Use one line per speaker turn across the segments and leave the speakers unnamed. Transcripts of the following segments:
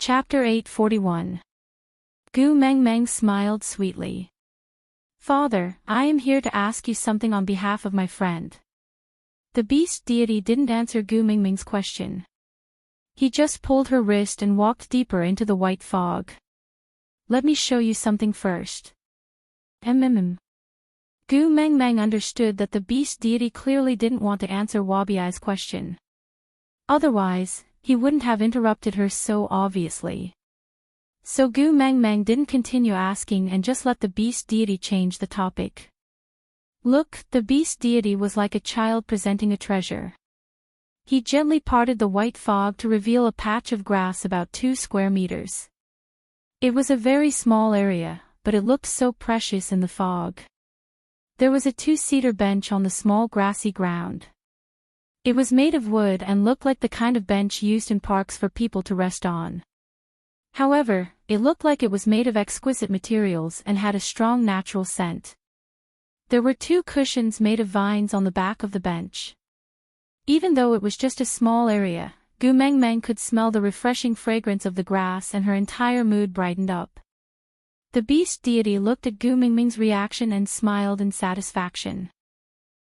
Chapter 841. Gu Mengmeng smiled sweetly. Father, I am here to ask you something on behalf of my friend. The beast deity didn't answer Gu Mengmeng's question. He just pulled her wrist and walked deeper into the white fog. Let me show you something first. Gu Mengmeng understood that the beast deity clearly didn't want to answer Wabiai's question. Otherwise, he wouldn't have interrupted her so obviously. So Gu Mengmeng didn't continue asking and just let the beast deity change the topic. Look, the beast deity was like a child presenting a treasure. He gently parted the white fog to reveal a patch of grass about 2 square meters. It was a very small area, but it looked so precious in the fog. There was a 2-seater bench on the small grassy ground. It was made of wood and looked like the kind of bench used in parks for people to rest on. However, it looked like it was made of exquisite materials and had a strong natural scent. There were 2 cushions made of vines on the back of the bench. Even though it was just a small area, Gu Mengmeng could smell the refreshing fragrance of the grass and her entire mood brightened up. The beast deity looked at Gu Mengmeng's reaction and smiled in satisfaction.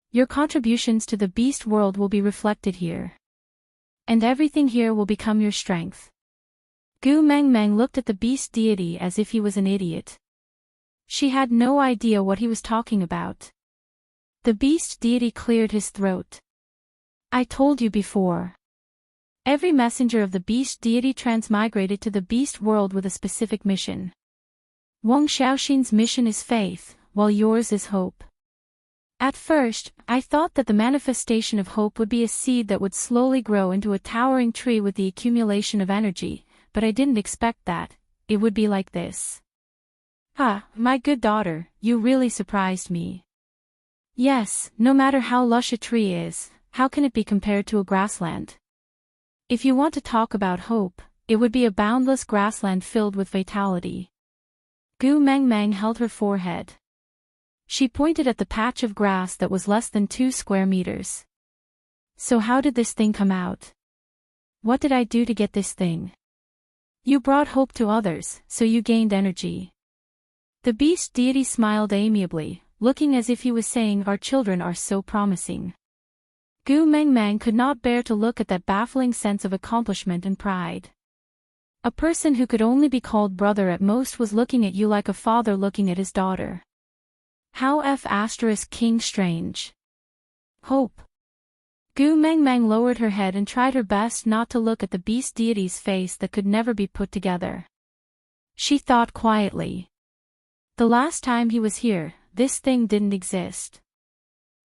Your contributions to the beast world will be reflected here. And everything here will become your strength. Gu Mengmeng looked at the beast deity as if he was an idiot. She had no idea what he was talking about. The beast deity cleared his throat. I told you before. Every messenger of the beast deity transmigrated to the beast world with a specific mission. Wang Xiaoxin's mission is faith, while yours is hope. At first, I thought that the manifestation of hope would be a seed that would slowly grow into a towering tree with the accumulation of energy, but I didn't expect that it would be like this. My good daughter, you really surprised me. Yes, no matter how lush a tree is, how can it be compared to a grassland? If you want to talk about hope, it would be a boundless grassland filled with vitality. Gu Mengmeng held her forehead. She pointed at the patch of grass that was less than 2 square meters. So how did this thing come out? What did I do to get this thing? You brought hope to others, so you gained energy. The beast deity smiled amiably, looking as if he was saying our children are so promising. Gu Mengmeng could not bear to look at that baffling sense of accomplishment and pride. A person who could only be called brother at most was looking at you like a father looking at his daughter. How *King strange. Hope. Gu Mengmeng lowered her head and tried her best not to look at the beast deity's face that could never be put together. She thought quietly. The last time he was here, this thing didn't exist.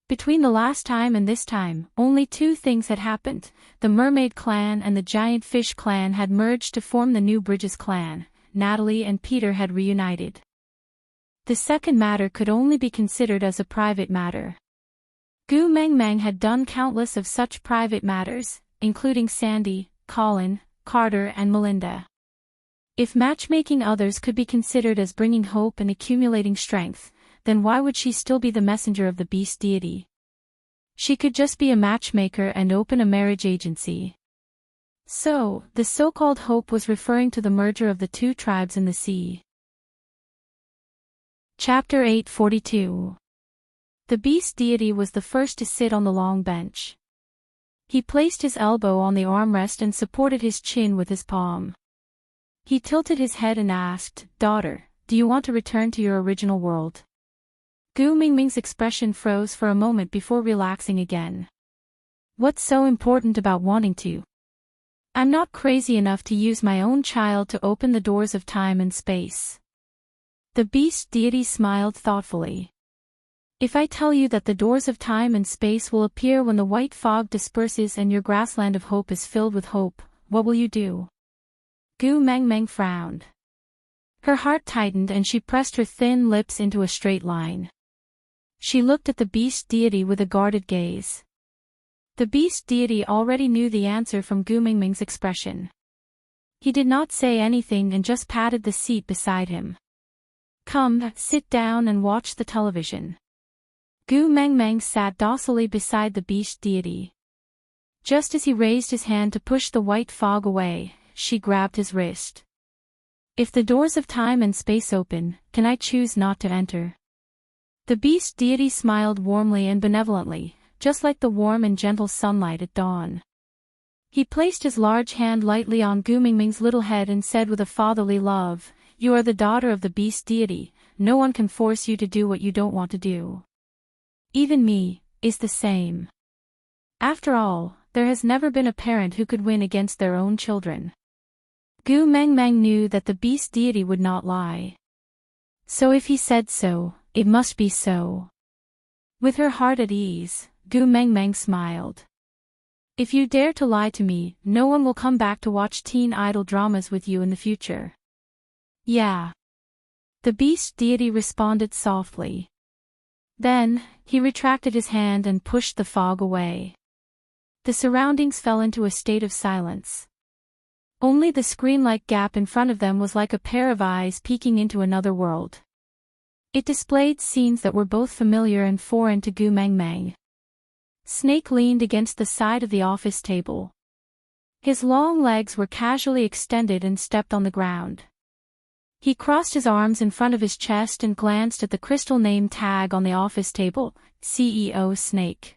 Between the last time and this time, only 2 things had happened. The Mermaid Clan and the Giant Fish Clan had merged to form the New Bridges Clan. Natalie and Peter had reunited. The second matter could only be considered as a private matter. Gu Mengmeng had done countless of such private matters, including Sandy, Colin, Carter and Melinda. If matchmaking others could be considered as bringing hope and accumulating strength, then why would she still be the messenger of the beast deity? She could just be a matchmaker and open a marriage agency. So, the so-called hope was referring to the merger of the 2 tribes in the sea. Chapter 842. The beast deity was the first to sit on the long bench. He placed his elbow on the armrest and supported his chin with his palm. He tilted his head and asked, Daughter, do you want to return to your original world? Gu Mengmeng's expression froze for a moment before relaxing again. What's so important about wanting to? I'm not crazy enough to use my own child to open the doors of time and space. The beast deity smiled thoughtfully. If I tell you that the doors of time and space will appear when the white fog disperses and your grassland of hope is filled with hope, what will you do? Gu Mengmeng frowned. Her heart tightened and she pressed her thin lips into a straight line. She looked at the beast deity with a guarded gaze. The beast deity already knew the answer from Gu Mengmeng's expression. He did not say anything and just patted the seat beside him. Come, sit down and watch the television. Gu Mengmeng sat docilely beside the beast deity. Just as he raised his hand to push the white fog away, she grabbed his wrist. If the doors of time and space open, can I choose not to enter? The beast deity smiled warmly and benevolently, just like the warm and gentle sunlight at dawn. He placed his large hand lightly on Gu Mingming's little head and said with a fatherly love, "You are the daughter of the beast deity, no one can force you to do what you don't want to do. Even me, is the same. After all, there has never been a parent who could win against their own children." Gu Mengmeng knew that the beast deity would not lie. So if he said so, it must be so. With her heart at ease, Gu Mengmeng smiled. "If you dare to lie to me, no one will come back to watch teen idol dramas with you in the future." "Yeah." The beast deity responded softly. Then, he retracted his hand and pushed the fog away. The surroundings fell into a state of silence. Only the screen-like gap in front of them was like a pair of eyes peeking into another world. It displayed scenes that were both familiar and foreign to Gu Mengmeng. Snake leaned against the side of the office table. His long legs were casually extended and stepped on the ground. He crossed his arms in front of his chest and glanced at the crystal name tag on the office table, CEO Snake.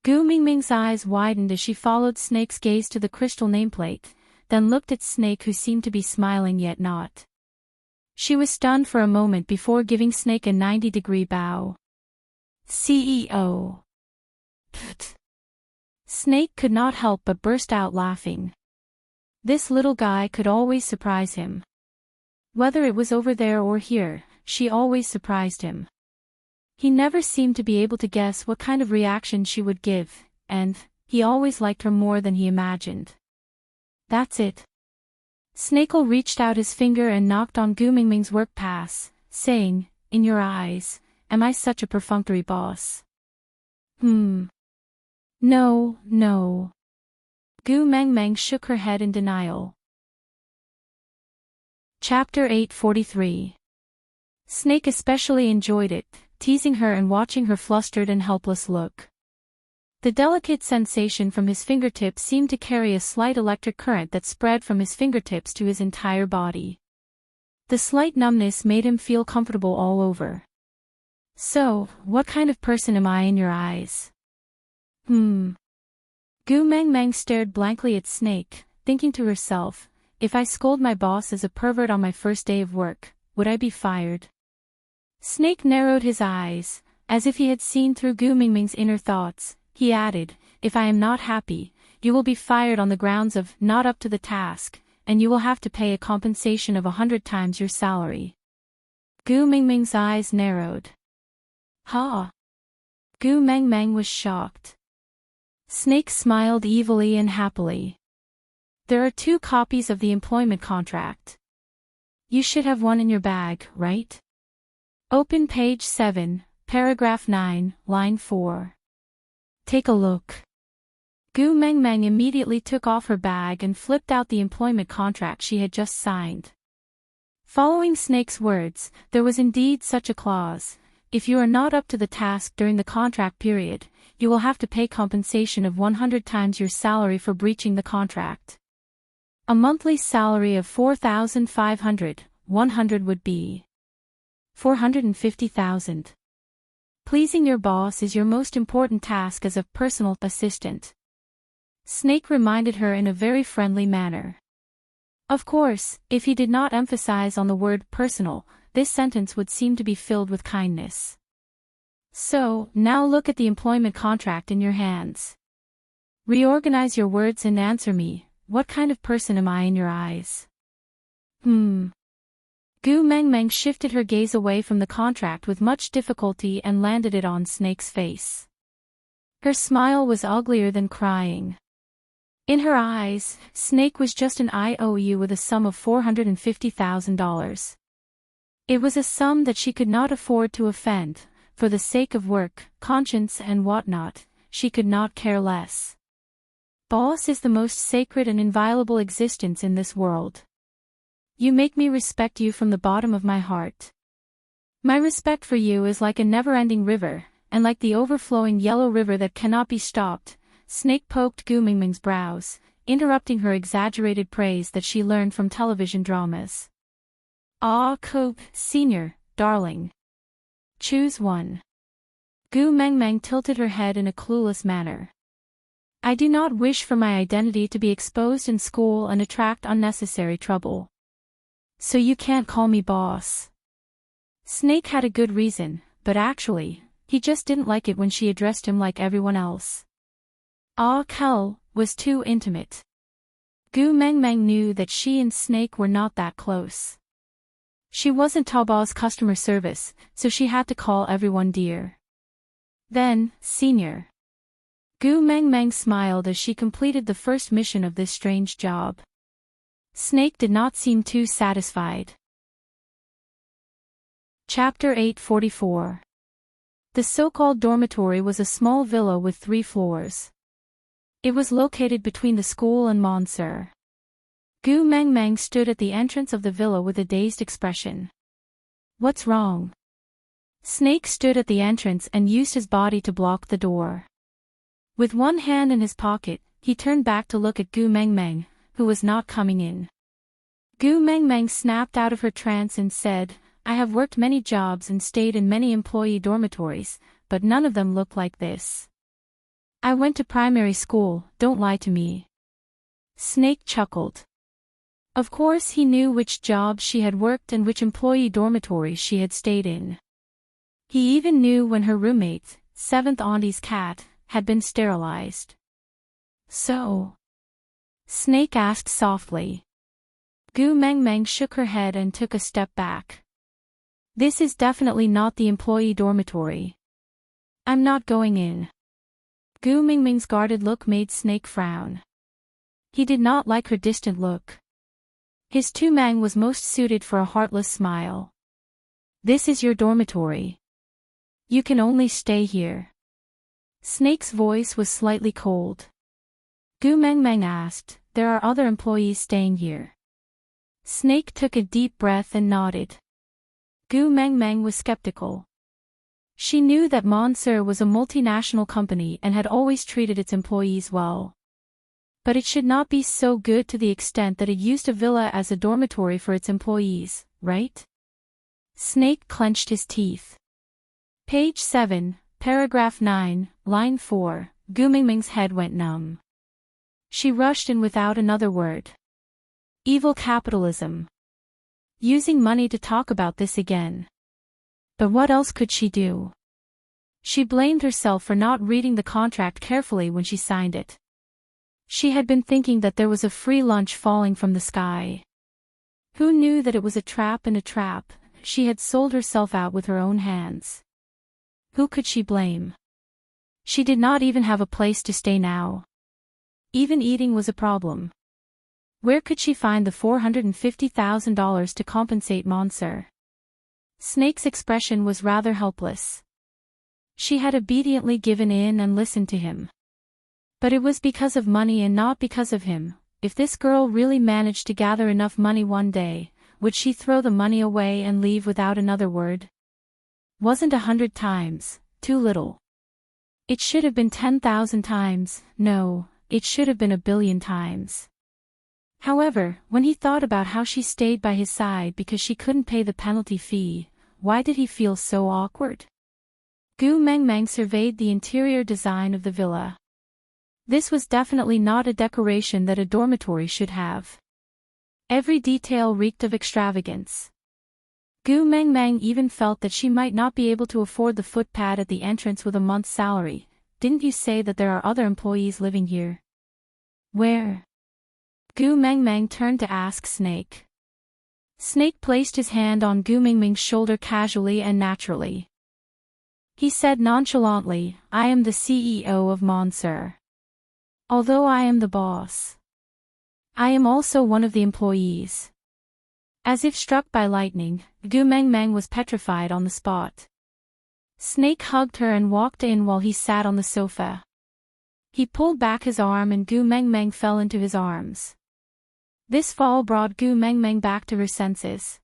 Gu Mingming's eyes widened as she followed Snake's gaze to the crystal nameplate, then looked at Snake, who seemed to be smiling yet not. She was stunned for a moment before giving Snake a 90-degree bow. "CEO." Pfft. Snake could not help but burst out laughing. This little guy could always surprise him. Whether it was over there or here, she always surprised him. He never seemed to be able to guess what kind of reaction she would give, and he always liked her more than he imagined. "That's it." Snakel reached out his finger and knocked on Gu Mingming's work pass, saying, "In your eyes, am I such a perfunctory boss?" No, no." Gu Mengmeng shook her head in denial. Chapter 843. Snake especially enjoyed it, teasing her and watching her flustered and helpless look. The delicate sensation from his fingertips seemed to carry a slight electric current that spread from his fingertips to his entire body. The slight numbness made him feel comfortable all over. "So, what kind of person am I in your eyes?" Gu Mengmeng stared blankly at Snake, thinking to herself, "If I scold my boss as a pervert on my first day of work, would I be fired?" Snake narrowed his eyes, as if he had seen through Gu Mingming's inner thoughts. He added, "If I am not happy, you will be fired on the grounds of not up to the task, and you will have to pay a compensation of 100 times your salary." Gu Mingming's eyes narrowed. "Ha!" Gu Mengmeng was shocked. Snake smiled evilly and happily. "There are 2 copies of the employment contract. You should have one in your bag, right? Open page 7, paragraph 9, line 4. Take a look." Gu Mengmeng immediately took off her bag and flipped out the employment contract she had just signed. Following Snake's words, there was indeed such a clause: if you are not up to the task during the contract period, you will have to pay compensation of 100 times your salary for breaching the contract. A monthly salary of 4,500, 100 would be 450,000. Pleasing your boss is your most important task as a personal assistant. Snake reminded her in a very friendly manner. Of course, if he did not emphasize on the word personal, this sentence would seem to be filled with kindness. "So, now look at the employment contract in your hands. Reorganize your words and answer me, what kind of person am I in your eyes?" Gu Mengmeng shifted her gaze away from the contract with much difficulty and landed it on Snake's face. Her smile was uglier than crying. In her eyes, Snake was just an IOU with a sum of $450,000. It was a sum that she could not afford to offend. For the sake of work, conscience and whatnot, she could not care less. Boss is the most sacred and inviolable existence in this world. You make me respect you from the bottom of my heart. My respect for you is like a never-ending river, and like the overflowing yellow river that cannot be stopped. Snake poked Gu Mingming's brows. interrupting her exaggerated praise that she learned from television dramas. Ah, Coop, Senior, darling. Choose one. Gu Mengmeng tilted her head in a clueless manner. I do not wish for my identity to be exposed in school and attract unnecessary trouble. So you can't call me boss. Snake had a good reason, but actually, he just didn't like it when she addressed him like everyone else. Ah, Kel was too intimate. Gu Mengmeng knew that she and Snake were not that close. She wasn't Taobao's customer service, so she had to call everyone dear. Then, Senior. Gu Mengmeng smiled as she completed the first mission of this strange job. Snake did not seem too satisfied. Chapter 844. The so-called dormitory was a small villa with 3 floors. It was located between the school and Monsieur. Gu Mengmeng stood at the entrance of the villa with a dazed expression. What's wrong? Snake stood at the entrance and used his body to block the door. With one hand in his pocket, he turned back to look at Gu Mengmeng, who was not coming in. Gu Mengmeng snapped out of her trance and said, I have worked many jobs and stayed in many employee dormitories, but none of them look like this. I went to primary school, don't lie to me. Snake chuckled. Of course he knew which jobs she had worked and which employee dormitories she had stayed in. He even knew when her roommate, 7th Auntie's cat, had been sterilized. So? Snake asked softly. Gu Mengmeng shook her head and took a step back. This is definitely not the employee dormitory. I'm not going in. Gu Mengmeng's guarded look made Snake frown. He did not like her distant look. His tumang was most suited for a heartless smile. This is your dormitory. You can only stay here. Snake's voice was slightly cold. Gu Mengmeng asked, there are other employees staying here. Snake took a deep breath and nodded. Gu Mengmeng was skeptical. She knew that Monsieur was a multinational company and had always treated its employees well. But it should not be so good to the extent that it used a villa as a dormitory for its employees, right? Snake clenched his teeth. Page 7, paragraph 9, line 4, Gu Mengmeng's head went numb. She rushed in without another word. Evil capitalism. Using money to talk about this again. But what else could she do? She blamed herself for not reading the contract carefully when she signed it. She had been thinking that there was a free lunch falling from the sky. Who knew that it was a trap in a trap? She had sold herself out with her own hands. Who could she blame? She did not even have a place to stay now. Even eating was a problem. Where could she find the $450,000 to compensate Monsieur? Snake's expression was rather helpless. She had obediently given in and listened to him. But it was because of money and not because of him. If this girl really managed to gather enough money one day, would she throw the money away and leave without another word? Wasn't 100 times too little? It should have been 10,000 times, no, it should have been 1,000,000,000 times. However, when he thought about how she stayed by his side because she couldn't pay the penalty fee, why did he feel so awkward? Gu Mengmeng surveyed the interior design of the villa. This was definitely not a decoration that a dormitory should have. Every detail reeked of extravagance. Gu Mengmeng even felt that she might not be able to afford the footpad at the entrance with a month's salary. Didn't you say that there are other employees living here? Where? Gu Mengmeng turned to ask Snake. Snake placed his hand on Gu Mengmeng's shoulder casually and naturally. He said nonchalantly, I am the CEO of Monsieur. Although I am the boss, I am also one of the employees. As if struck by lightning, Gu Mengmeng was petrified on the spot. Snake hugged her and walked in while he sat on the sofa. He pulled back his arm and Gu Mengmeng fell into his arms. This fall brought Gu Mengmeng back to her senses.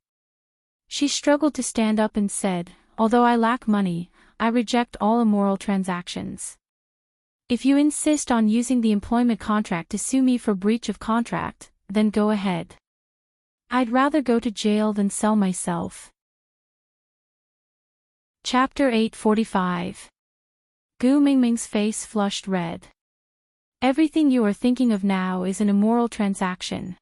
She struggled to stand up and said, although I lack money, I reject all immoral transactions. If you insist on using the employment contract to sue me for breach of contract, then go ahead. I'd rather go to jail than sell myself. Chapter 845. Gu Mingming's face flushed red. Everything you are thinking of now is an immoral transaction.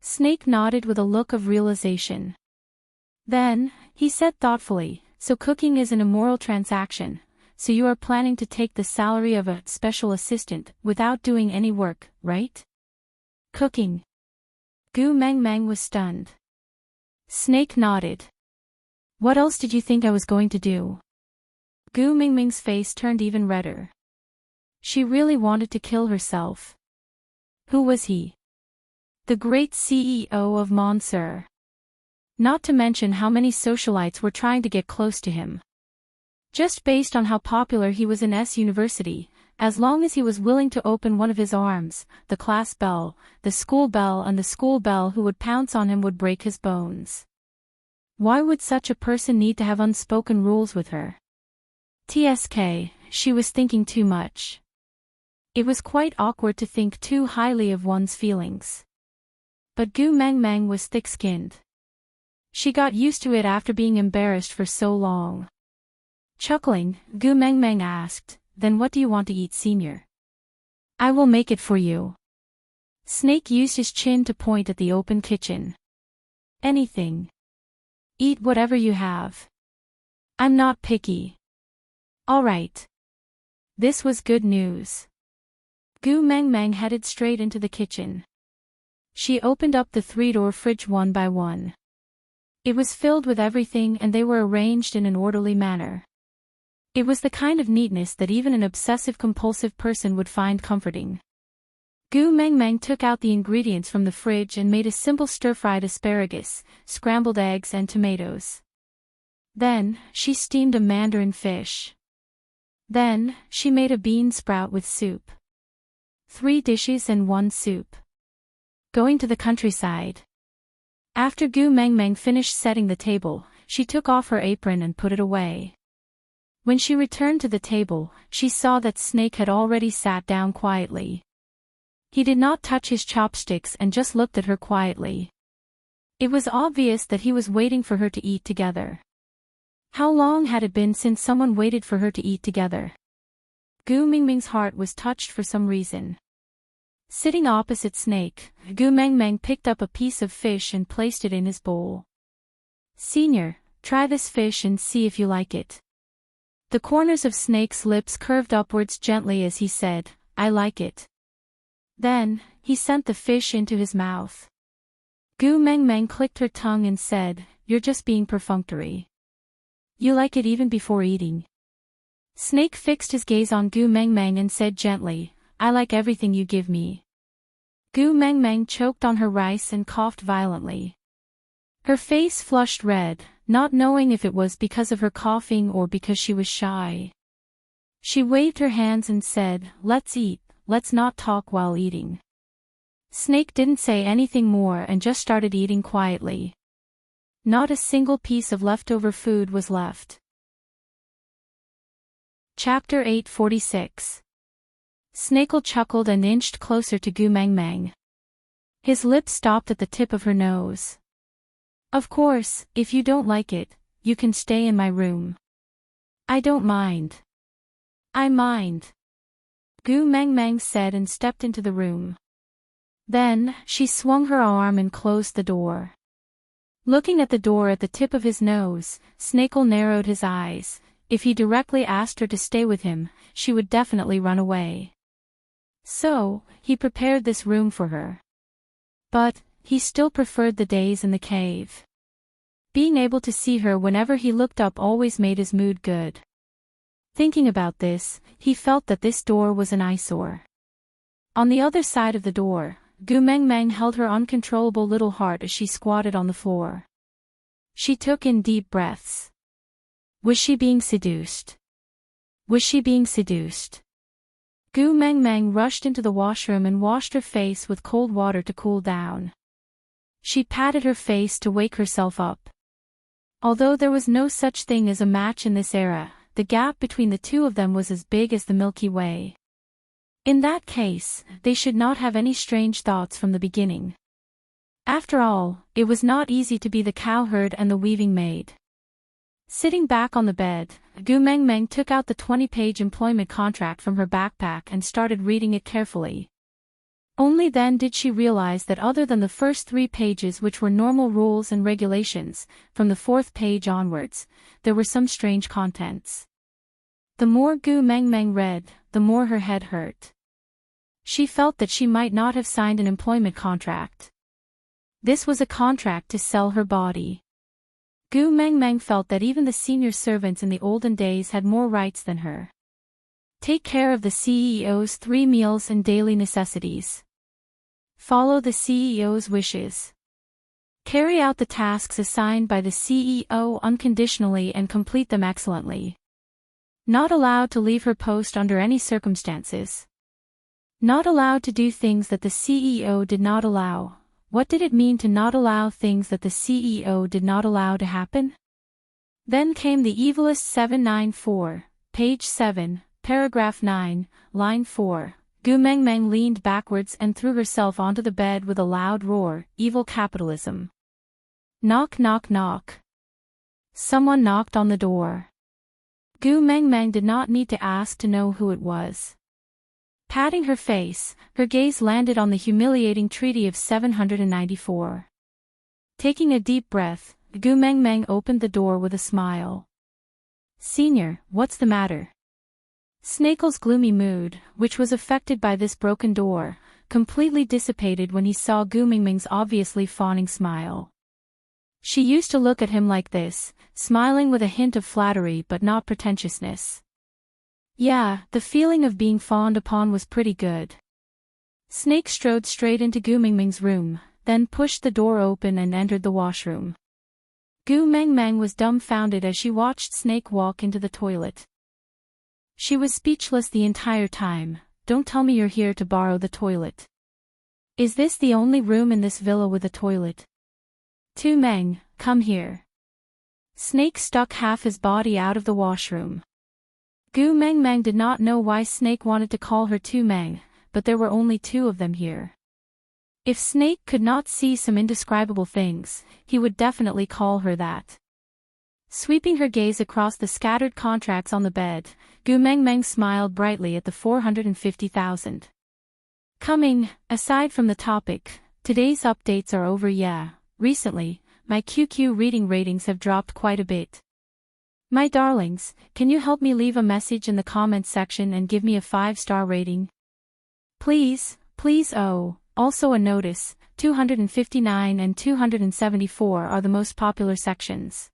Snake nodded with a look of realization. Then, he said thoughtfully, so cooking is an immoral transaction, so you are planning to take the salary of a special assistant without doing any work, right? Cooking. Gu Mengmeng was stunned. Snake nodded. What else did you think I was going to do? Gu Mingming's face turned even redder. She really wanted to kill herself. Who was he? The great CEO of Monsieur. Not to mention how many socialites were trying to get close to him. Just based on how popular he was in S University, as long as he was willing to open one of his arms, the class bell, the school bell and the school bell who would pounce on him would break his bones. Why would such a person need to have unspoken rules with her? TSK, she was thinking too much. It was quite awkward to think too highly of one's feelings. But Gu Mengmeng was thick-skinned. She got used to it after being embarrassed for so long. Chuckling, Gu Mengmeng asked, then what do you want to eat, senior? I will make it for you. Snake used his chin to point at the open kitchen. Anything. Eat whatever you have. I'm not picky. All right. This was good news. Gu Mengmeng headed straight into the kitchen. She opened up the 3-door fridge one by one. It was filled with everything and they were arranged in an orderly manner. It was the kind of neatness that even an obsessive-compulsive person would find comforting. Gu Mengmeng took out the ingredients from the fridge and made a simple stir-fried asparagus, scrambled eggs and tomatoes. Then, she steamed a mandarin fish. Then, she made a bean sprout with soup. 3 dishes and 1 soup. Going to the countryside. After Gu Mengmeng finished setting the table, she took off her apron and put it away. When she returned to the table, she saw that Snake had already sat down quietly. He did not touch his chopsticks and just looked at her quietly. It was obvious that he was waiting for her to eat together. How long had it been since someone waited for her to eat together? Gu Mingming's heart was touched for some reason. Sitting opposite Snake, Gu Mengmeng picked up a piece of fish and placed it in his bowl. Senior, try this fish and see if you like it. The corners of Snake's lips curved upwards gently as he said, I like it. Then, he sent the fish into his mouth. Gu Mengmeng clicked her tongue and said, you're just being perfunctory. You like it even before eating. Snake fixed his gaze on Gu Mengmeng and said gently, I like everything you give me. Gu Mengmeng choked on her rice and coughed violently. Her face flushed red, not knowing if it was because of her coughing or because she was shy. She waved her hands and said, let's eat, let's not talk while eating. Snake didn't say anything more and just started eating quietly. Not a single piece of leftover food was left. Chapter 846. Snakel chuckled and inched closer to Gu Mengmeng. His lips stopped at the tip of her nose. Of course, if you don't like it, you can stay in my room. I don't mind. I mind. Gu Mengmeng said and stepped into the room. Then, she swung her arm and closed the door. Looking at the door at the tip of his nose, Snakel narrowed his eyes. If he directly asked her to stay with him, she would definitely run away. So, he prepared this room for her. But, he still preferred the days in the cave. Being able to see her whenever he looked up always made his mood good. Thinking about this, he felt that this door was an eyesore. On the other side of the door, Gu Mengmeng held her uncontrollable little heart as she squatted on the floor. She took in deep breaths. Was she being seduced? Was she being seduced? Gu Mengmeng rushed into the washroom and washed her face with cold water to cool down. She patted her face to wake herself up. Although there was no such thing as a match in this era, the gap between the two of them was as big as the Milky Way. In that case, they should not have any strange thoughts from the beginning. After all, it was not easy to be the cowherd and the weaving maid. Sitting back on the bed, Gu Mengmeng took out the 20-page employment contract from her backpack and started reading it carefully. Only then did she realize that other than the first 3 pages, which were normal rules and regulations, from the 4th page onwards, there were some strange contents. The more Gu Mengmeng read, the more her head hurt. She felt that she might not have signed an employment contract. This was a contract to sell her body. Gu Mengmeng felt that even the senior servants in the olden days had more rights than her. Take care of the CEO's 3 meals and daily necessities. Follow the CEO's wishes. Carry out the tasks assigned by the CEO unconditionally and complete them excellently. Not allowed to leave her post under any circumstances. Not allowed to do things that the CEO did not allow. What did it mean to not allow things that the CEO did not allow to happen? Then came the evilest 794, page 7, paragraph 9, line 4. Gu Mengmeng leaned backwards and threw herself onto the bed with a loud roar, evil capitalism. Knock knock knock. Someone knocked on the door. Gu Mengmeng did not need to ask to know who it was. Patting her face, her gaze landed on the humiliating Treaty of 794. Taking a deep breath, Gu Mengmeng opened the door with a smile. "Senior, what's the matter?" Snakel's gloomy mood, which was affected by this broken door, completely dissipated when he saw Gu Mengmeng's obviously fawning smile. She used to look at him like this, smiling with a hint of flattery but not pretentiousness. Yeah, the feeling of being fawned upon was pretty good. Snake strode straight into Gu Mengmeng's room, then pushed the door open and entered the washroom. Gu Mengmeng was dumbfounded as she watched Snake walk into the toilet. She was speechless the entire time. "Don't tell me you're here to borrow the toilet. Is this the only room in this villa with a toilet? Tu Meng, come here." Snake stuck half his body out of the washroom. Gu Mengmeng did not know why Snake wanted to call her Tu Meng, but there were only 2 of them here. If Snake could not see some indescribable things, he would definitely call her that. Sweeping her gaze across the scattered contracts on the bed, Gu Mengmeng smiled brightly at the 450,000. Coming, aside from the topic, today's updates are over. Yeah, recently, my QQ reading ratings have dropped quite a bit. My darlings, can you help me leave a message in the comments section and give me a 5-star rating? Please, please. Oh, also a notice, 259 and 274 are the most popular sections.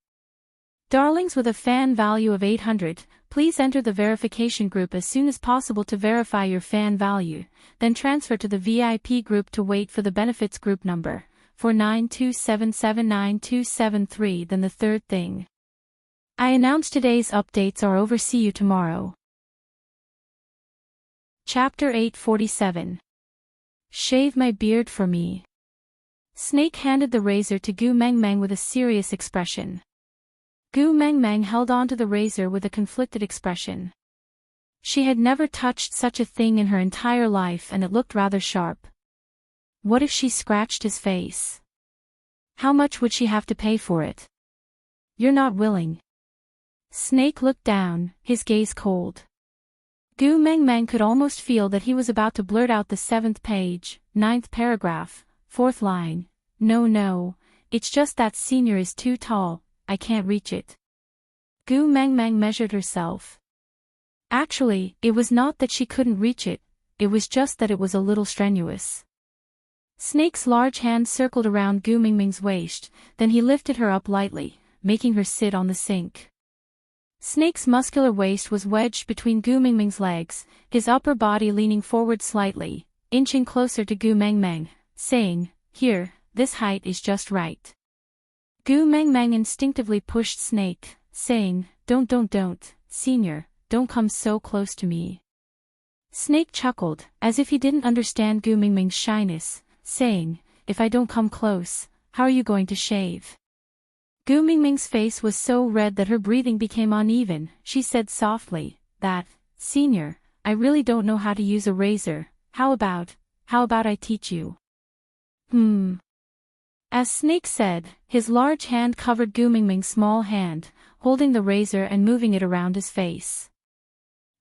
Darlings with a fan value of 800, please enter the verification group as soon as possible to verify your fan value, then transfer to the VIP group to wait for the benefits group number, 4927799273. Then the third thing. I announce today's updates are over. See you tomorrow. Chapter 847. Shave my beard for me. Snake handed the razor to Gu Mengmeng with a serious expression. Gu Mengmeng held on to the razor with a conflicted expression. She had never touched such a thing in her entire life and it looked rather sharp. What if she scratched his face? How much would she have to pay for it? You're not willing. Snake looked down, his gaze cold. Gu Mengmeng could almost feel that he was about to blurt out the 7th page, 9th paragraph, 4th line. No, it's just that senior is too tall, I can't reach it. Gu Mengmeng measured herself. Actually, it was not that she couldn't reach it, it was just that it was a little strenuous. Snake's large hand circled around Gu Mengmeng's waist, then he lifted her up lightly, making her sit on the sink. Snake's muscular waist was wedged between Gu Mengmeng's legs, his upper body leaning forward slightly, inching closer to Gu Mengmeng, saying, "Here, this height is just right." Gu Mengmeng instinctively pushed Snake, saying, Don't, senior, don't come so close to me." Snake chuckled, as if he didn't understand Gu Mengmeng's shyness, saying, "If I don't come close, how are you going to shave?" Gu Mengmeng's face was so red that her breathing became uneven. She said softly, "That, senior, I really don't know how to use a razor. How about I teach you? As Snake said, his large hand covered Gu Mingming's small hand, holding the razor and moving it around his face.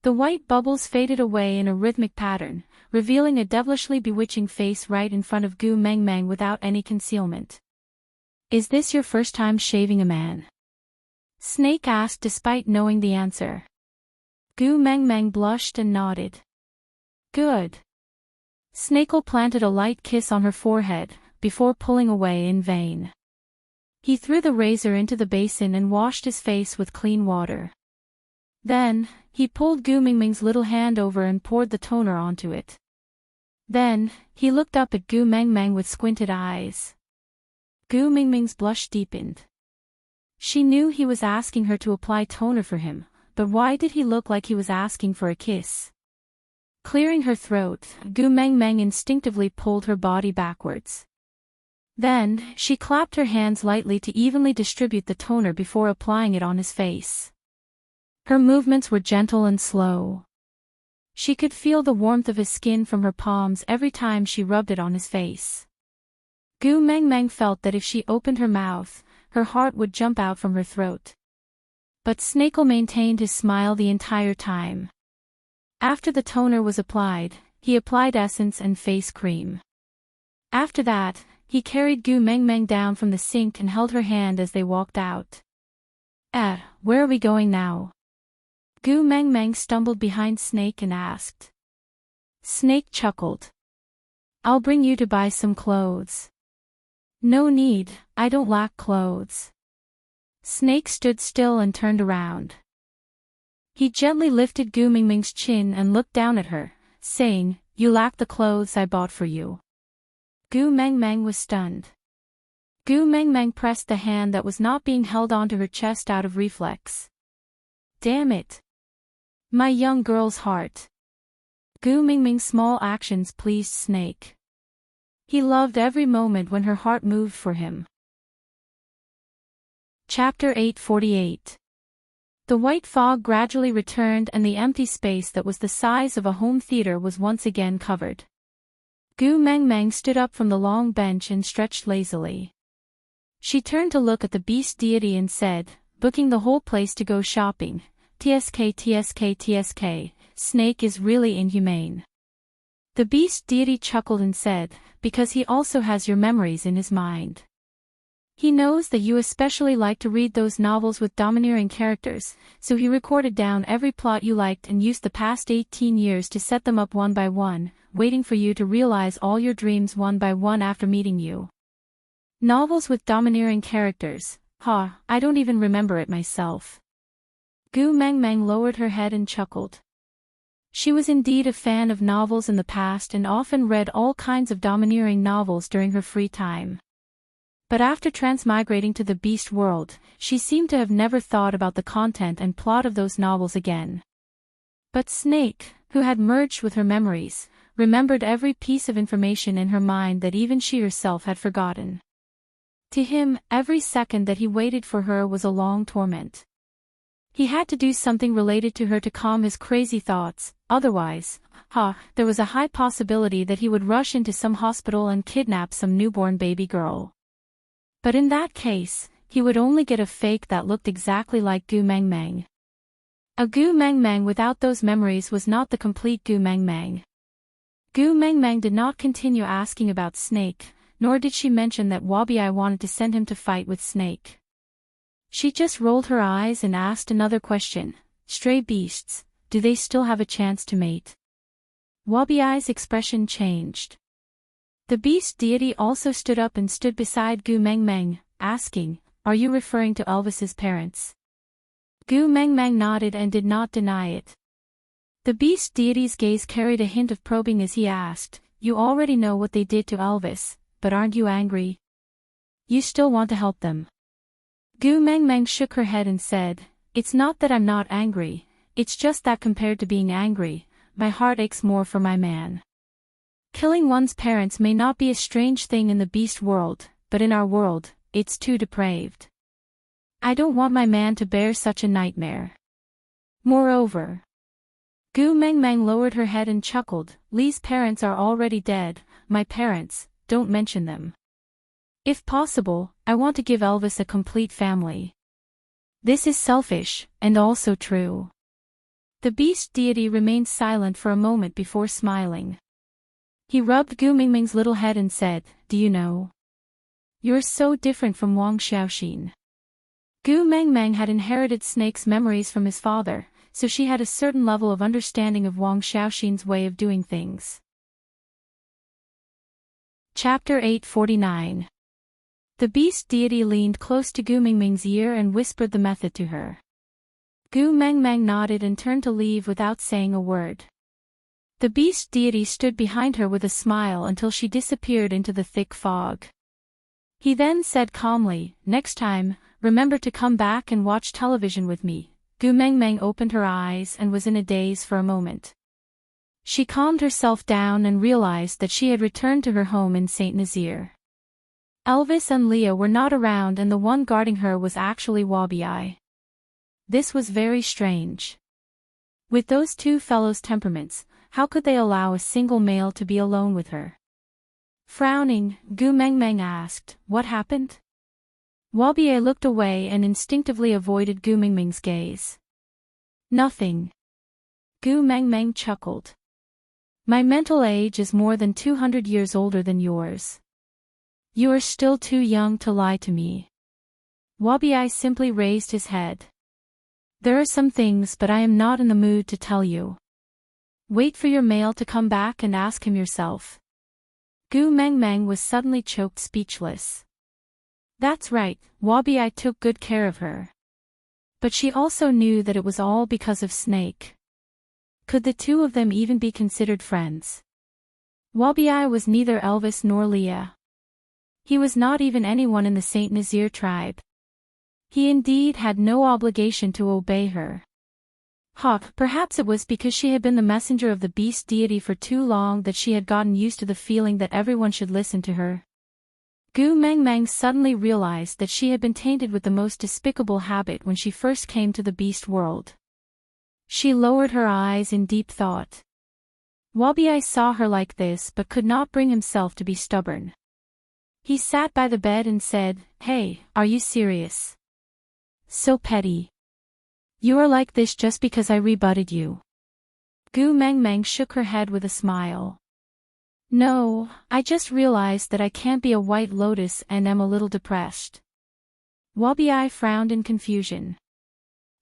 The white bubbles faded away in a rhythmic pattern, revealing a devilishly bewitching face right in front of Gu Mengmeng without any concealment. Is this your first time shaving a man? Snake asked despite knowing the answer. Gu Mengmeng blushed and nodded. Good. Snake planted a light kiss on her forehead, before pulling away in vain. He threw the razor into the basin and washed his face with clean water. Then, he pulled Gu Mingming's little hand over and poured the toner onto it. Then, he looked up at Gu Mengmeng with squinted eyes. Gu Mingming's blush deepened. She knew he was asking her to apply toner for him, but why did he look like he was asking for a kiss? Clearing her throat, Gu Mengmeng instinctively pulled her body backwards. Then, she clapped her hands lightly to evenly distribute the toner before applying it on his face. Her movements were gentle and slow. She could feel the warmth of his skin from her palms every time she rubbed it on his face. Gu Mengmeng felt that if she opened her mouth, her heart would jump out from her throat. But Snake maintained his smile the entire time. After the toner was applied, he applied essence and face cream. After that, he carried Gu Mengmeng down from the sink and held her hand as they walked out. Where are we going now? Gu Mengmeng stumbled behind Snake and asked. Snake chuckled. I'll bring you to buy some clothes. No need, I don't lack clothes. Snake stood still and turned around. He gently lifted Gu Mingming's chin and looked down at her, saying, You lack the clothes I bought for you. Gu Mengmeng was stunned. Gu Mengmeng pressed the hand that was not being held onto her chest out of reflex. Damn it. My young girl's heart. Gu Mingming's small actions pleased Snake. He loved every moment when her heart moved for him. Chapter 848. The white fog gradually returned and the empty space that was the size of a home theater was once again covered. Gu Mengmeng stood up from the long bench and stretched lazily. She turned to look at the beast deity and said, booking the whole place to go shopping, TSK, Snake is really inhumane. The beast deity chuckled and said, because he also has your memories in his mind. He knows that you especially like to read those novels with domineering characters, so he recorded down every plot you liked and used the past 18 years to set them up one by one, waiting for you to realize all your dreams one by one after meeting you. Novels with domineering characters, I don't even remember it myself. Gu Mengmeng lowered her head and chuckled. She was indeed a fan of novels in the past and often read all kinds of domineering novels during her free time. But after transmigrating to the beast world, she seemed to have never thought about the content and plot of those novels again. But Snake, who had merged with her memories, remembered every piece of information in her mind that even she herself had forgotten. To him, every second that he waited for her was a long torment. He had to do something related to her to calm his crazy thoughts, otherwise, there was a high possibility that he would rush into some hospital and kidnap some newborn baby girl. But in that case, he would only get a fake that looked exactly like Gu Mengmeng. A Gu Mengmeng without those memories was not the complete Gu Mengmeng. Gu Mengmeng did not continue asking about Snake, nor did she mention that Wabi wanted to send him to fight with Snake. She just rolled her eyes and asked another question, stray beasts, do they still have a chance to mate? Wabi's expression changed. The beast deity also stood up and stood beside Gu Mengmeng, asking, are you referring to Elvis's parents? Gu Mengmeng nodded and did not deny it. The beast deity's gaze carried a hint of probing as he asked, you already know what they did to Elvis, but aren't you angry? You still want to help them? Gu Mengmeng shook her head and said, it's not that I'm not angry, it's just that compared to being angry, my heart aches more for my man. Killing one's parents may not be a strange thing in the beast world, but in our world, it's too depraved. I don't want my man to bear such a nightmare. Moreover, Gu Mengmeng lowered her head and chuckled. Li's parents are already dead. My parents, don't mention them. If possible, I want to give Elvis a complete family. This is selfish, and also true. The beast deity remained silent for a moment before smiling. He rubbed Gu Mingming's little head and said, Do you know? You're so different from Wang Xiaoxin. Gu Mengmeng had inherited Snake's memories from his father, so she had a certain level of understanding of Wang Xiaoxin's way of doing things. Chapter 849. The beast deity leaned close to Gu Mingming's ear and whispered the method to her. Gu Mengmeng nodded and turned to leave without saying a word. The beast deity stood behind her with a smile until she disappeared into the thick fog. He then said calmly, Next time, remember to come back and watch television with me. Gu Mengmeng opened her eyes and was in a daze for a moment. She calmed herself down and realized that she had returned to her home in Saint Nazaire. Elvis and Leah were not around and the one guarding her was actually Wabi. This was very strange. With those two fellows' temperaments, how could they allow a single male to be alone with her? Frowning, Gu Mengmeng asked, What happened? Wabi looked away and instinctively avoided Gu Mingming's gaze. Nothing. Gu Mengmeng chuckled. My mental age is more than 200 years older than yours. You are still too young to lie to me. Wabi simply raised his head. There are some things but I am not in the mood to tell you. Wait for your male to come back and ask him yourself. Gu Mengmeng was suddenly choked speechless. That's right, Wabi took good care of her. But she also knew that it was all because of Snake. Could the two of them even be considered friends? Wabi was neither Elvis nor Leah. He was not even anyone in the Saint Nazaire tribe. He indeed had no obligation to obey her. Perhaps it was because she had been the messenger of the beast deity for too long that she had gotten used to the feeling that everyone should listen to her. Gu Mengmeng suddenly realized that she had been tainted with the most despicable habit when she first came to the beast world. She lowered her eyes in deep thought. Wabi saw her like this but could not bring himself to be stubborn. He sat by the bed and said, Hey, are you serious? So petty. You are like this just because I rebutted you. Gu Mengmeng shook her head with a smile. No, I just realized that I can't be a white lotus and am a little depressed. Wabi frowned in confusion.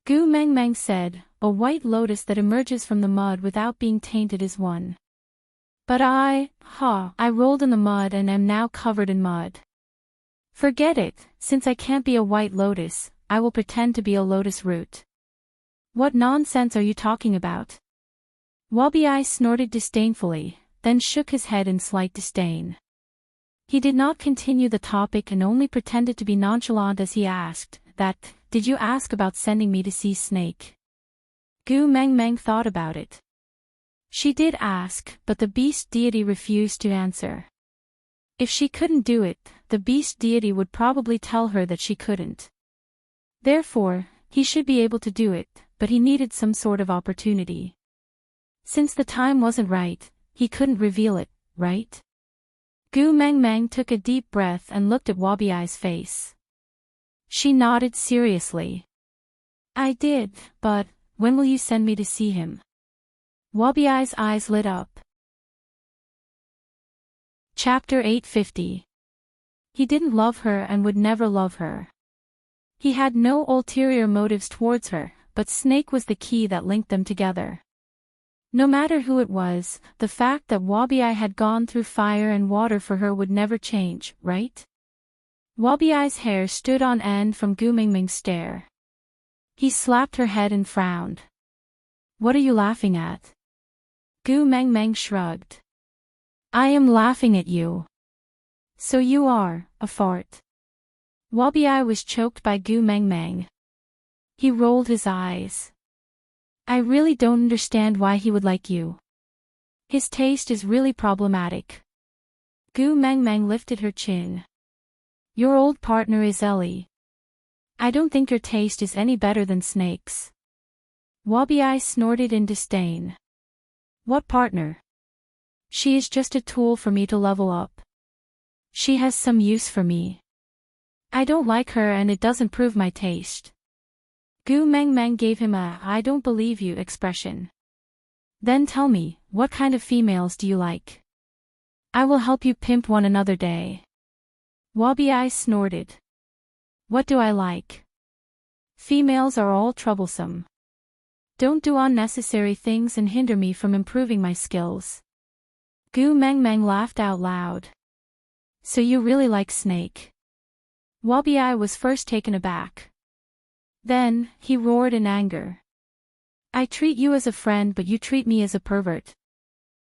Gu Mengmeng said, A white lotus that emerges from the mud without being tainted is one. But I rolled in the mud and am now covered in mud. Forget it, since I can't be a white lotus, I will pretend to be a lotus root. What nonsense are you talking about? Wabi snorted disdainfully, then shook his head in slight disdain. He did not continue the topic and only pretended to be nonchalant as he asked, Did you ask about sending me to see Snake? Gu Mengmeng thought about it. She did ask, but the beast deity refused to answer. If she couldn't do it, the beast deity would probably tell her that she couldn't. Therefore, he should be able to do it, but he needed some sort of opportunity. Since the time wasn't right, he couldn't reveal it, right? Gu Mengmeng took a deep breath and looked at Wabi's face. She nodded seriously. I did, but when will you send me to see him? Wabi's eyes lit up. Chapter 850. He didn't love her and would never love her. He had no ulterior motives towards her, but Snake was the key that linked them together. No matter who it was, the fact that Wabi had gone through fire and water for her would never change, right? Wabi's hair stood on end from Gu Mingming's stare. He slapped her head and frowned. What are you laughing at? Gu Mengmeng shrugged. I am laughing at you. So you are, a fart. Wabi was choked by Gu Mengmeng. He rolled his eyes. I really don't understand why he would like you. His taste is really problematic. Gu Mengmeng lifted her chin. Your old partner is Ellie. I don't think your taste is any better than Snake's. Wabi snorted in disdain. What partner? She is just a tool for me to level up. She has some use for me. I don't like her and it doesn't prove my taste. Gu Mengmeng gave him a "I don't believe you" expression. Then tell me, what kind of females do you like? I will help you pimp one another day. Wabi snorted. What do I like? Females are all troublesome. Don't do unnecessary things and hinder me from improving my skills. Gu Mengmeng laughed out loud. So you really like Snake? Wabi was first taken aback. Then, he roared in anger. I treat you as a friend but you treat me as a pervert.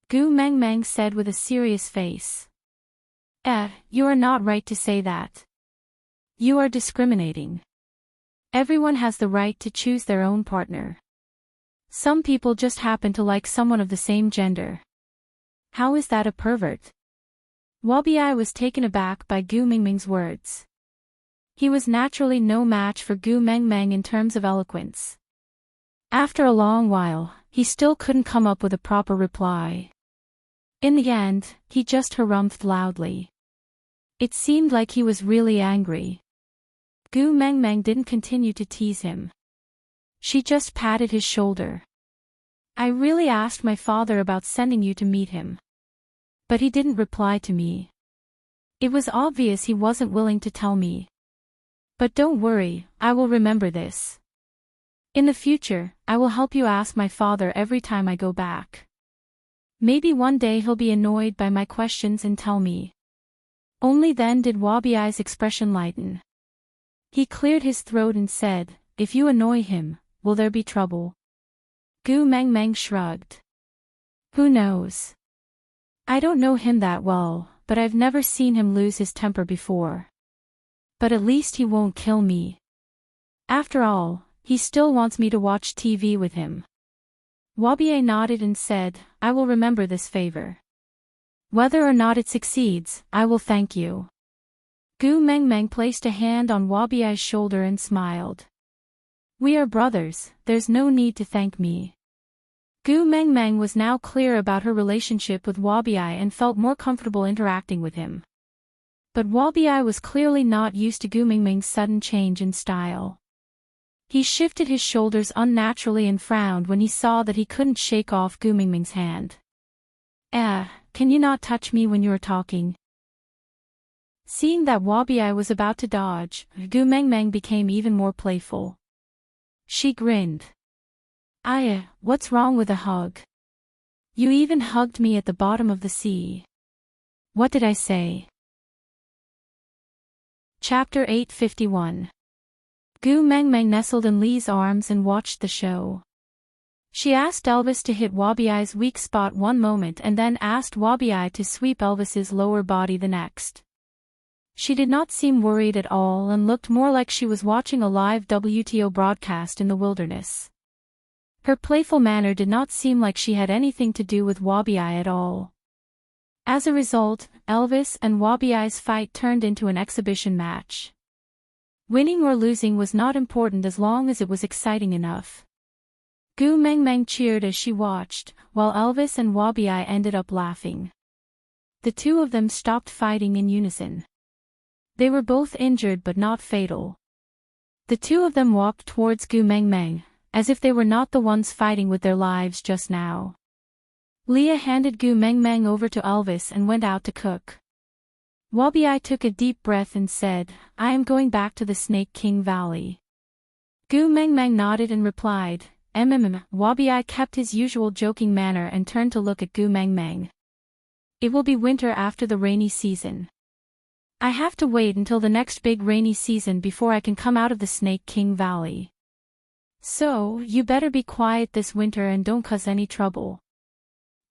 Gu Mengmeng said with a serious face. You are not right to say that. You are discriminating. Everyone has the right to choose their own partner. Some people just happen to like someone of the same gender. How is that a pervert? Wabi was taken aback by Gu Mengmeng's words. He was naturally no match for Gu Mengmeng in terms of eloquence. After a long while, he still couldn't come up with a proper reply. In the end, he just harumphed loudly. It seemed like he was really angry. Gu Mengmeng didn't continue to tease him. She just patted his shoulder. I really asked my father about sending you to meet him. But he didn't reply to me. It was obvious he wasn't willing to tell me. But don't worry, I will remember this. In the future, I will help you ask my father every time I go back. Maybe one day he'll be annoyed by my questions and tell me. Only then did Wabi's expression lighten. He cleared his throat and said, If you annoy him, will there be trouble? Gu Mengmeng shrugged. Who knows? I don't know him that well, but I've never seen him lose his temper before. But at least he won't kill me. After all, he still wants me to watch TV with him. Wabi nodded and said, I will remember this favor. Whether or not it succeeds, I will thank you. Gu Mengmeng placed a hand on Wabi's shoulder and smiled. We are brothers, there's no need to thank me. Gu Mengmeng was now clear about her relationship with Wabi and felt more comfortable interacting with him. But Wabi was clearly not used to Gu Mengmeng's sudden change in style. He shifted his shoulders unnaturally and frowned when he saw that he couldn't shake off Gu Mengmeng's hand. Can you not touch me when you are talking? Seeing that Wabi was about to dodge, Gu Mengmeng became even more playful. She grinned. What's wrong with a hug? You even hugged me at the bottom of the sea. What did I say? Chapter 851. Gu Mengmeng nestled in Li's arms and watched the show. She asked Elvis to hit Wabi's weak spot one moment and then asked Wabi to sweep Elvis's lower body the next. She did not seem worried at all and looked more like she was watching a live WTO broadcast in the wilderness. Her playful manner did not seem like she had anything to do with Wabi at all. As a result, Elvis and Wabi's fight turned into an exhibition match. Winning or losing was not important as long as it was exciting enough. Gu Mengmeng cheered as she watched, while Elvis and Wabi ended up laughing. The two of them stopped fighting in unison. They were both injured but not fatal. The two of them walked towards Gu Mengmeng, as if they were not the ones fighting with their lives just now. Leah handed Gu Mengmeng over to Elvis and went out to cook. Wabi took a deep breath and said, I am going back to the Snake King Valley. Gu Mengmeng nodded and replied, Wabi kept his usual joking manner and turned to look at Gu Mengmeng. It will be winter after the rainy season. I have to wait until the next big rainy season before I can come out of the Snake King Valley. So, you better be quiet this winter and don't cause any trouble.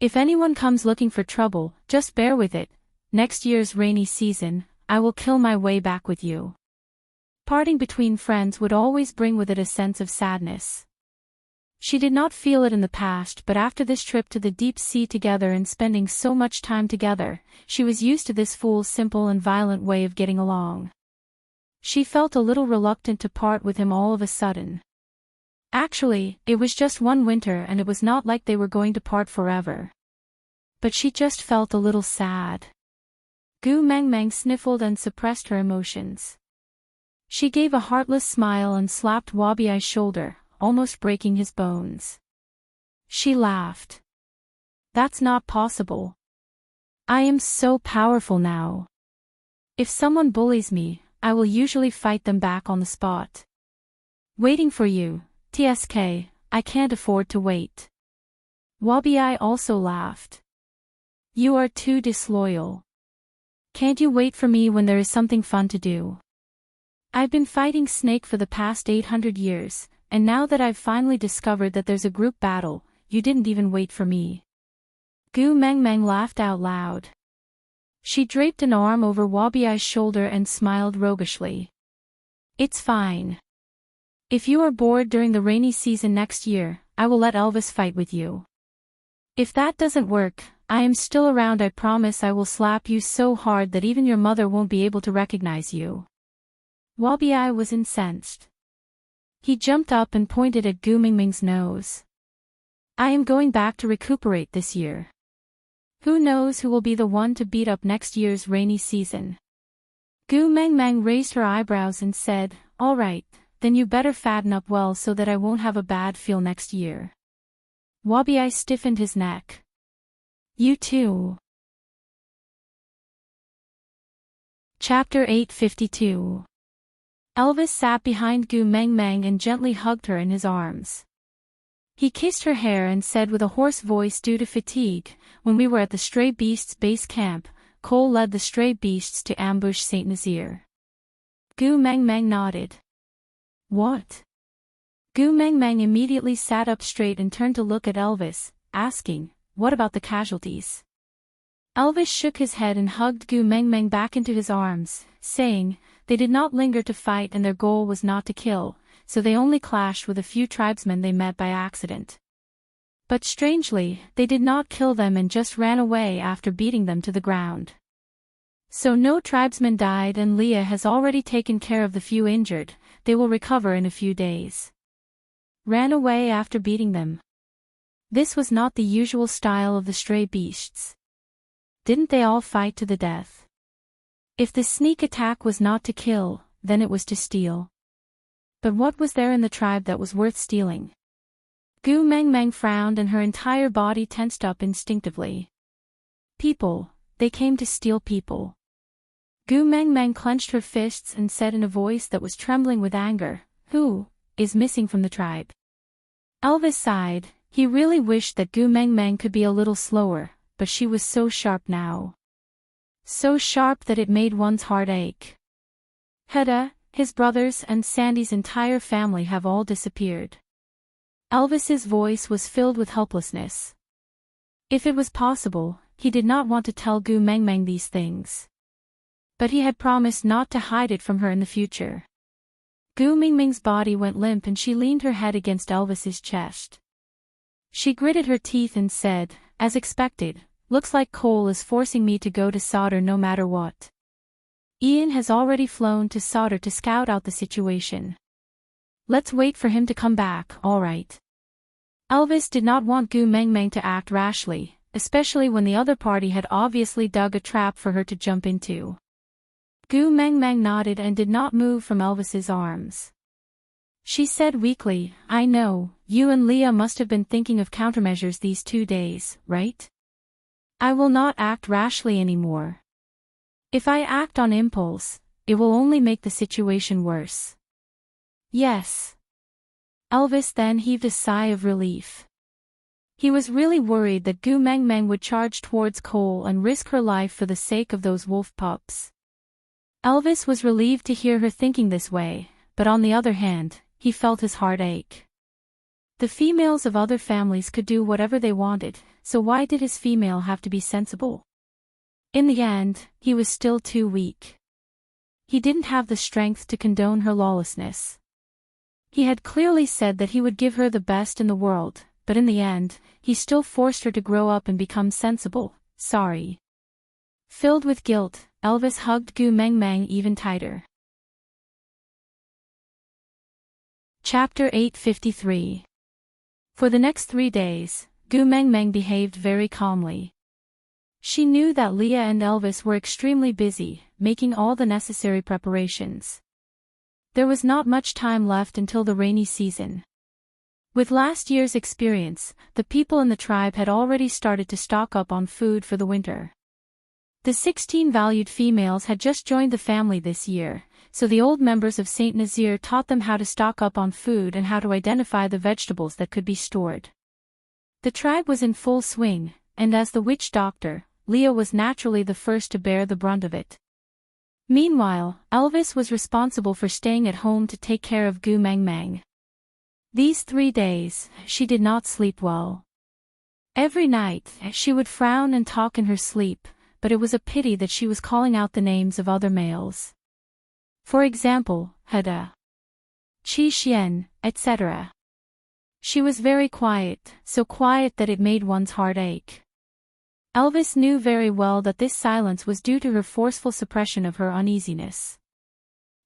If anyone comes looking for trouble, just bear with it. Next year's rainy season, I will kill my way back with you. Parting between friends would always bring with it a sense of sadness. She did not feel it in the past, but after this trip to the deep sea together and spending so much time together, she was used to this fool's simple and violent way of getting along. She felt a little reluctant to part with him all of a sudden. Actually, it was just one winter and it was not like they were going to part forever. But she just felt a little sad. Gu Mengmeng sniffled and suppressed her emotions. She gave a heartless smile and slapped Wabiai's shoulder, almost breaking his bones. She laughed. That's not possible. I am so powerful now. If someone bullies me, I will usually fight them back on the spot. Waiting for you, TSK, I can't afford to wait. Wabiai also laughed. You are too disloyal. Can't you wait for me when there is something fun to do? I've been fighting Snake for the past 800 years, and now that I've finally discovered that there's a group battle, you didn't even wait for me. Gu Mengmeng laughed out loud. She draped an arm over Wabiai's shoulder and smiled roguishly. It's fine. If you are bored during the rainy season next year, I will let Elvis fight with you. If that doesn't work, I am still around. I promise I will slap you so hard that even your mother won't be able to recognize you. Wabiai was incensed. He jumped up and pointed at Gu Mingming's nose. I am going back to recuperate this year. Who knows who will be the one to beat up next year's rainy season? Gu Mengmeng raised her eyebrows and said, all right, then you better fatten up well so that I won't have a bad feel next year. Wabiai stiffened his neck. You too. Chapter 852. Elvis sat behind Gu Mengmeng and gently hugged her in his arms. He kissed her hair and said with a hoarse voice, due to fatigue, when we were at the stray beasts' base camp, Cole led the stray beasts to ambush Saint Nazir. Gu Mengmeng nodded. What? Gu Mengmeng immediately sat up straight and turned to look at Elvis, asking, what about the casualties? Elvis shook his head and hugged Gu Mengmeng back into his arms, saying, they did not linger to fight and their goal was not to kill, so they only clashed with a few tribesmen they met by accident. But strangely, they did not kill them and just ran away after beating them to the ground. So no tribesmen died and Leah has already taken care of the few injured, they will recover in a few days. Ran away after beating them. This was not the usual style of the stray beasts. Didn't they all fight to the death? If the sneak attack was not to kill, then it was to steal. But what was there in the tribe that was worth stealing? Gu Mengmeng frowned and her entire body tensed up instinctively. People, they came to steal people. Gu Mengmeng clenched her fists and said in a voice that was trembling with anger, who is missing from the tribe? Elvis sighed. He really wished that Gu Mengmeng could be a little slower, but she was so sharp now. So sharp that it made one's heart ache. Hedda, his brothers and Sandy's entire family have all disappeared. Elvis's voice was filled with helplessness. If it was possible, he did not want to tell Gu Mengmeng these things. But he had promised not to hide it from her in the future. Gu Mingming's body went limp and she leaned her head against Elvis's chest. She gritted her teeth and said, as expected, looks like Cole is forcing me to go to Sauter no matter what. Ian has already flown to Sauter to scout out the situation. Let's wait for him to come back, alright. Elvis did not want Gu Mengmeng to act rashly, especially when the other party had obviously dug a trap for her to jump into. Gu Mengmeng nodded and did not move from Elvis's arms. She said weakly, I know, you and Leah must have been thinking of countermeasures these 2 days, right? I will not act rashly anymore. If I act on impulse, it will only make the situation worse. Yes. Elvis then heaved a sigh of relief. He was really worried that Gu Mengmeng would charge towards Cole and risk her life for the sake of those wolf pups. Elvis was relieved to hear her thinking this way, but on the other hand, he felt his heart ache. The females of other families could do whatever they wanted, so why did his female have to be sensible? In the end, he was still too weak. He didn't have the strength to condone her lawlessness. He had clearly said that he would give her the best in the world, but in the end, he still forced her to grow up and become sensible. Sorry. Filled with guilt, Elvis hugged Gu Mengmeng even tighter. Chapter 853. For the next 3 days, Gu Mengmeng behaved very calmly. She knew that Leah and Elvis were extremely busy, making all the necessary preparations. There was not much time left until the rainy season. With last year's experience, the people in the tribe had already started to stock up on food for the winter. The 16 valued females had just joined the family this year, so the old members of Saint Nazir taught them how to stock up on food and how to identify the vegetables that could be stored. The tribe was in full swing, and as the witch doctor, Leah was naturally the first to bear the brunt of it. Meanwhile, Elvis was responsible for staying at home to take care of Gu Mengmeng. These 3 days, she did not sleep well. Every night, she would frown and talk in her sleep, but it was a pity that she was calling out the names of other males. For example, Hada, Qi Xian, etc. She was very quiet, so quiet that it made one's heart ache. Elvis knew very well that this silence was due to her forceful suppression of her uneasiness.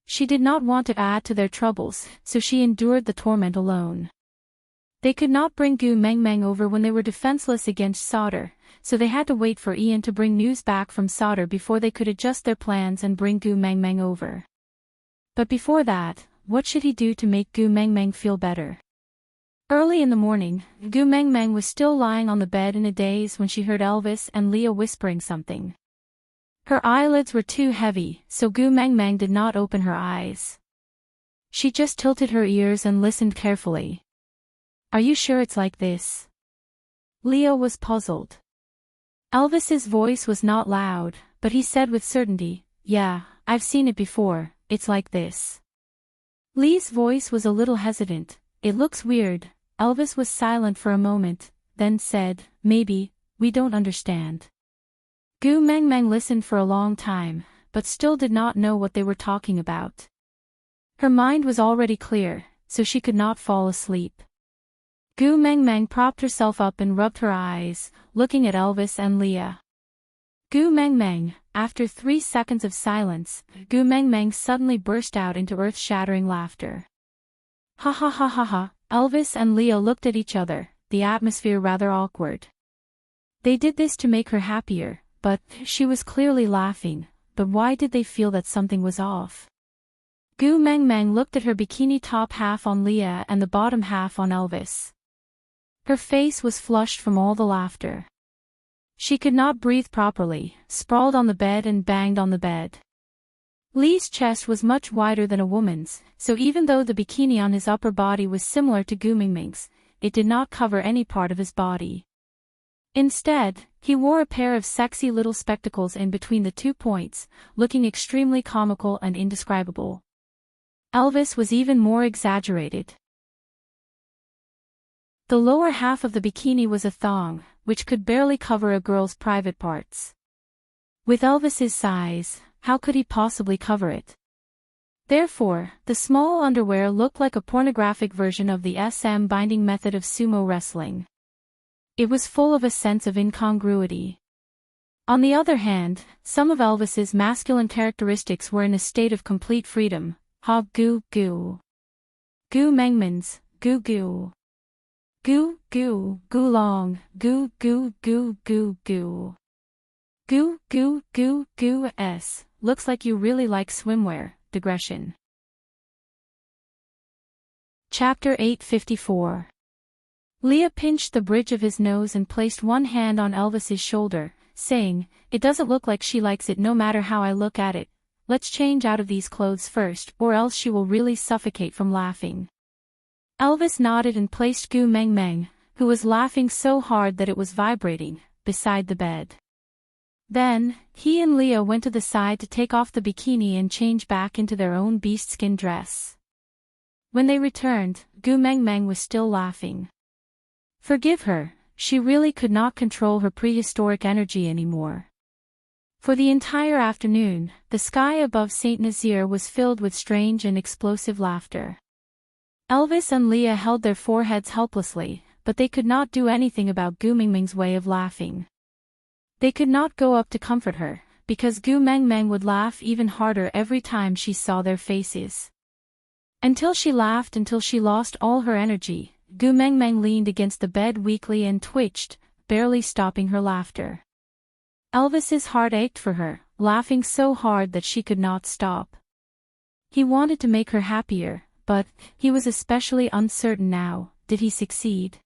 She did not want to add to their troubles, so she endured the torment alone. They could not bring Gu Mengmeng over when they were defenseless against Sauter, so they had to wait for Ian to bring news back from Sauter before they could adjust their plans and bring Gu Mengmeng over. But before that, what should he do to make Gu Mengmeng feel better? Early in the morning, Gu Mengmeng was still lying on the bed in a daze when she heard Elvis and Leah whispering something. Her eyelids were too heavy, so Gu Mengmeng did not open her eyes. She just tilted her ears and listened carefully. "Are you sure it's like this?" Leah was puzzled. Elvis's voice was not loud, but he said with certainty, "Yeah, I've seen it before, it's like this." Lee's voice was a little hesitant. "It looks weird." Elvis was silent for a moment, then said, "Maybe, we don't understand." Gu Mengmeng listened for a long time, but still did not know what they were talking about. Her mind was already clear, so she could not fall asleep. Gu Mengmeng propped herself up and rubbed her eyes, looking at Elvis and Leah. Gu Mengmeng, after 3 seconds of silence, Gu Mengmeng suddenly burst out into earth-shattering laughter. Ha ha ha ha ha. Elvis and Leah looked at each other, the atmosphere rather awkward. They did this to make her happier, but she was clearly laughing, but why did they feel that something was off? Gu Mengmeng looked at her bikini top half on Leah and the bottom half on Elvis. Her face was flushed from all the laughter. She could not breathe properly, sprawled on the bed and banged on the bed. Lee's chest was much wider than a woman's, so even though the bikini on his upper body was similar to Gu Mengmeng's, it did not cover any part of his body. Instead, he wore a pair of sexy little spectacles in between the 2 points, looking extremely comical and indescribable. Elvis was even more exaggerated. The lower half of the bikini was a thong, which could barely cover a girl's private parts. With Elvis's size, how could he possibly cover it? Therefore, the small underwear looked like a pornographic version of the SM binding method of sumo wrestling. It was full of a sense of incongruity. On the other hand, some of Elvis's masculine characteristics were in a state of complete freedom. Ha gu gu. Gu Mengmeng's, gu gu. Gu gu gu long, gu gu gu gu gu. Gu gu gu gu s. Looks like you really like swimwear. Digression. Chapter 854. Leah pinched the bridge of his nose and placed one hand on Elvis's shoulder, saying, "It doesn't look like she likes it no matter how I look at it. Let's change out of these clothes first, or else she will really suffocate from laughing." Elvis nodded and placed Gu Mengmeng, who was laughing so hard that it was vibrating, beside the bed. Then, he and Leah went to the side to take off the bikini and change back into their own beast-skin dress. When they returned, Gu Mengmeng was still laughing. Forgive her, she really could not control her prehistoric energy anymore. For the entire afternoon, the sky above Saint Nazir was filled with strange and explosive laughter. Elvis and Leah held their foreheads helplessly, but they could not do anything about Gu Mengmeng's way of laughing. They could not go up to comfort her, because Gu Mengmeng would laugh even harder every time she saw their faces. Until she laughed until she lost all her energy. Gu Mengmeng leaned against the bed weakly and twitched, barely stopping her laughter. Elvis's heart ached for her, laughing so hard that she could not stop. He wanted to make her happier, but he was especially uncertain now. Did he succeed?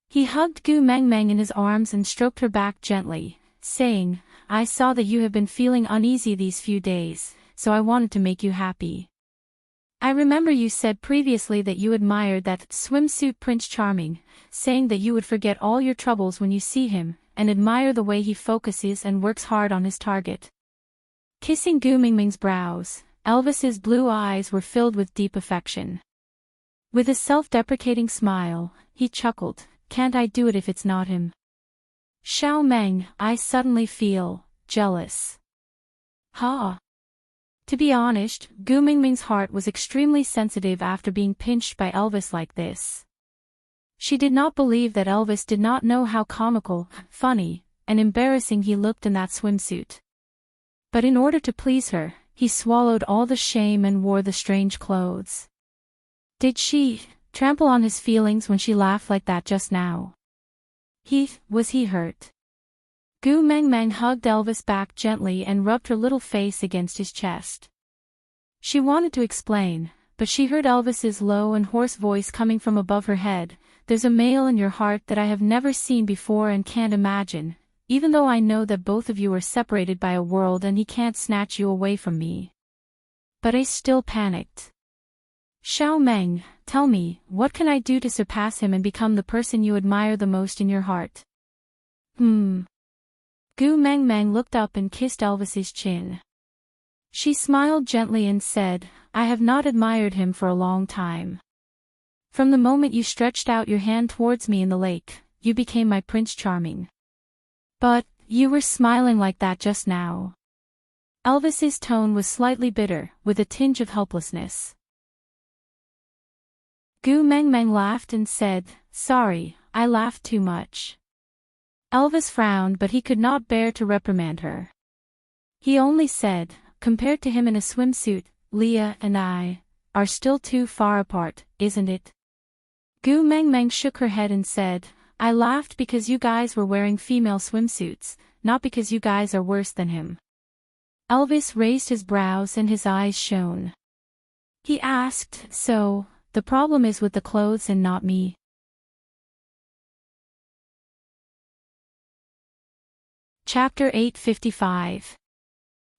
He hugged Gu Mengmeng in his arms and stroked her back gently, saying, "I saw that you have been feeling uneasy these few days, so I wanted to make you happy. I remember you said previously that you admired that swimsuit Prince Charming, saying that you would forget all your troubles when you see him, and admire the way he focuses and works hard on his target." Kissing Gu Mengmeng's brows, Elvis's blue eyes were filled with deep affection. With a self-deprecating smile, he chuckled, "Can't I do it if it's not him? Xiao Meng, I suddenly feel jealous." Ha! To be honest, Gu Mingming's heart was extremely sensitive after being pinched by Elvis like this. She did not believe that Elvis did not know how comical, funny, and embarrassing he looked in that swimsuit. But in order to please her, he swallowed all the shame and wore the strange clothes. Did she trample on his feelings when she laughed like that just now? Was he hurt? Gu Mengmeng hugged Elvis back gently and rubbed her little face against his chest. She wanted to explain, but she heard Elvis's low and hoarse voice coming from above her head. "There's a male in your heart that I have never seen before and can't imagine, even though I know that both of you are separated by a world and he can't snatch you away from me." But I still panicked. "Xiao Meng, tell me, what can I do to surpass him and become the person you admire the most in your heart?" Gu Mengmeng looked up and kissed Elvis's chin. She smiled gently and said, "I have not admired him for a long time. From the moment you stretched out your hand towards me in the lake, you became my Prince Charming. But you were smiling like that just now." Elvis's tone was slightly bitter, with a tinge of helplessness. Gu Mengmeng laughed and said, "Sorry, I laughed too much." Elvis frowned, but he could not bear to reprimand her. He only said, "Compared to him in a swimsuit, Leah and I are still too far apart, isn't it?" Gu Mengmeng shook her head and said, "I laughed because you guys were wearing female swimsuits, not because you guys are worse than him." Elvis raised his brows and his eyes shone. He asked, "So, the problem is with the clothes and not me?" Chapter 855.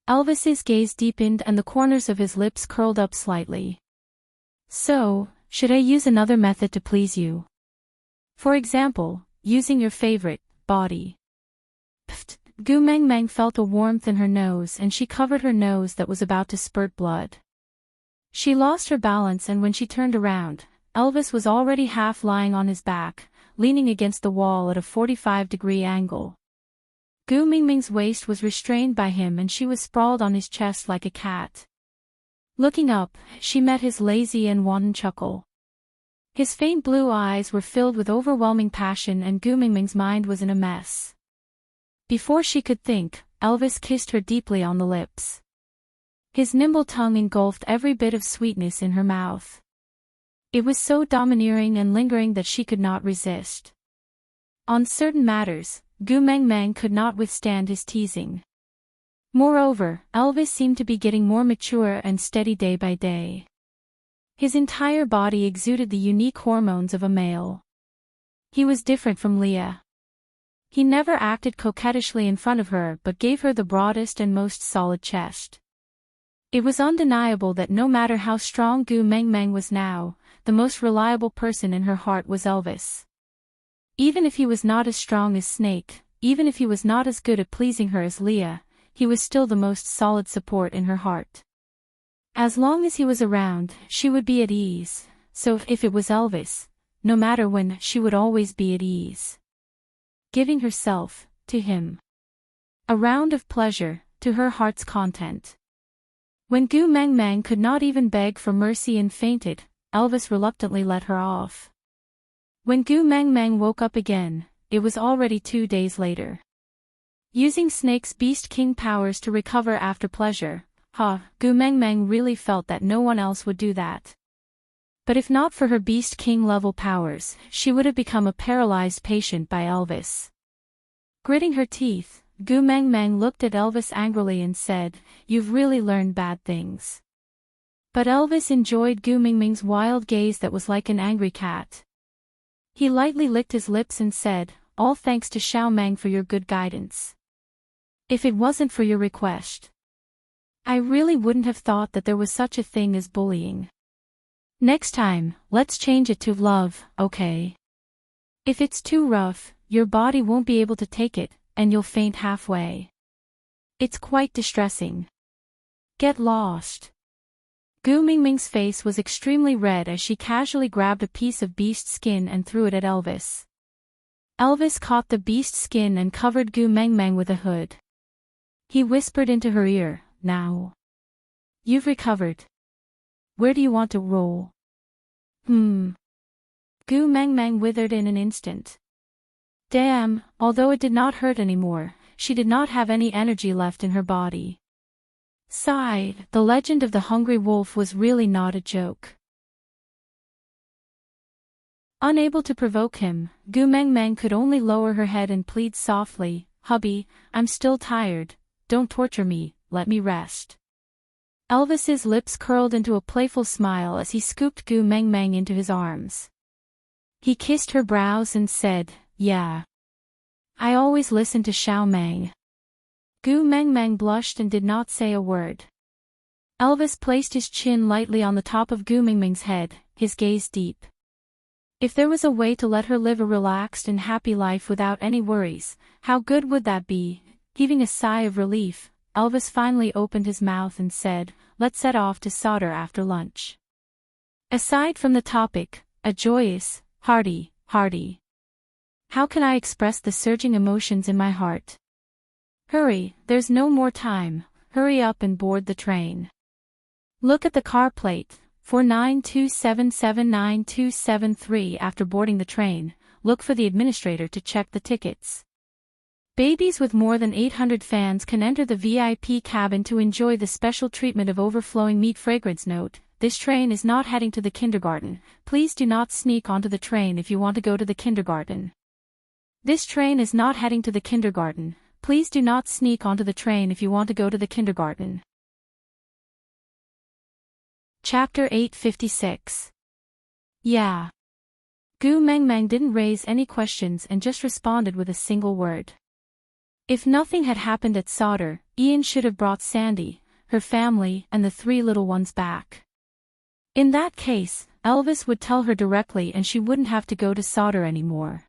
Elvis's gaze deepened and the corners of his lips curled up slightly. "So, should I use another method to please you? For example, using your favorite body?" Pfft. Gu Mengmeng felt a warmth in her nose and she covered her nose that was about to spurt blood. She lost her balance and when she turned around, Elvis was already half lying on his back, leaning against the wall at a 45-degree angle. Gu Mingming's waist was restrained by him and she was sprawled on his chest like a cat. Looking up, she met his lazy and wanton chuckle. His faint blue eyes were filled with overwhelming passion and Gu Mingming's mind was in a mess. Before she could think, Elvis kissed her deeply on the lips. His nimble tongue engulfed every bit of sweetness in her mouth. It was so domineering and lingering that she could not resist. On certain matters, Gu Mengmeng could not withstand his teasing. Moreover, Elvis seemed to be getting more mature and steady day by day. His entire body exuded the unique hormones of a male. He was different from Leah. He never acted coquettishly in front of her but gave her the broadest and most solid chest. It was undeniable that no matter how strong Gu Mengmeng was now, the most reliable person in her heart was Elvis. Even if he was not as strong as Snake, even if he was not as good at pleasing her as Leah, he was still the most solid support in her heart. As long as he was around, she would be at ease, so if it was Elvis, no matter when, she would always be at ease. Giving herself to him. A round of pleasure, to her heart's content. When Gu Mengmeng could not even beg for mercy and fainted, Elvis reluctantly let her off. When Gu Mengmeng woke up again, it was already 2 days later. Using Snake's Beast King powers to recover after pleasure, Gu Mengmeng really felt that no one else would do that. But if not for her Beast King level powers, she would have become a paralyzed patient by Elvis. Gritting her teeth, Gu Mengmeng looked at Elvis angrily and said, "You've really learned bad things." But Elvis enjoyed Gu Mengmeng's wild gaze that was like an angry cat. He lightly licked his lips and said, "All thanks to Xiao Meng for your good guidance. If it wasn't for your request, I really wouldn't have thought that there was such a thing as bullying. Next time, let's change it to love, okay? If it's too rough, your body won't be able to take it, and you'll faint halfway. It's quite distressing. Get lost." Gu Mingming's face was extremely red as she casually grabbed a piece of beast skin and threw it at Elvis. Elvis caught the beast skin and covered Gu Mengmeng with a hood. He whispered into her ear, "Now you've recovered. Where do you want to roll?" Gu Mengmeng withered in an instant. Damn, although it did not hurt anymore, she did not have any energy left in her body. Sighed, the legend of the hungry wolf was really not a joke. Unable to provoke him, Gu Mengmeng could only lower her head and plead softly, "Hubby, I'm still tired, don't torture me, let me rest." Elvis's lips curled into a playful smile as he scooped Gu Mengmeng into his arms. He kissed her brows and said, "Yeah. I always listen to Xiao Meng." Gu Mengmeng blushed and did not say a word. Elvis placed his chin lightly on the top of Gu Mengmeng's head, his gaze deep. If there was a way to let her live a relaxed and happy life without any worries, how good would that be? Heaving a sigh of relief, Elvis finally opened his mouth and said, "Let's set off to Sauder after lunch." Aside from the topic, a joyous, hearty. How can I express the surging emotions in my heart? Hurry, there's no more time, hurry up and board the train. Look at the car plate, 4927792773. After boarding the train, look for the administrator to check the tickets. Babies with more than 800 fans can enter the VIP cabin to enjoy the special treatment of overflowing meat fragrance. Note, this train is not heading to the kindergarten, please do not sneak onto the train if you want to go to the kindergarten. This train is not heading to the kindergarten, please do not sneak onto the train if you want to go to the kindergarten. Chapter 856. Yeah. Gu Mengmeng didn't raise any questions and just responded with a single word. If nothing had happened at Sauder, Ian should have brought Sandy, her family, and the 3 little ones back. In that case, Elvis would tell her directly and she wouldn't have to go to Sauder anymore.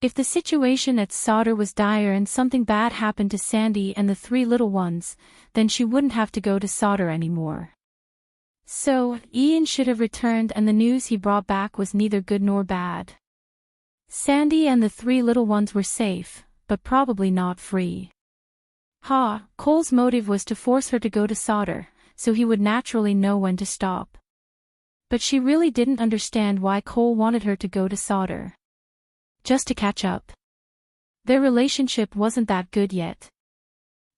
If the situation at Sauder was dire and something bad happened to Sandy and the 3 little ones, then she wouldn't have to go to Sauder anymore. So, Ian should have returned and the news he brought back was neither good nor bad. Sandy and the 3 little ones were safe, but probably not free. Cole's motive was to force her to go to Sauder, so he would naturally know when to stop. But she really didn't understand why Cole wanted her to go to Sauder. Just to catch up. Their relationship wasn't that good yet.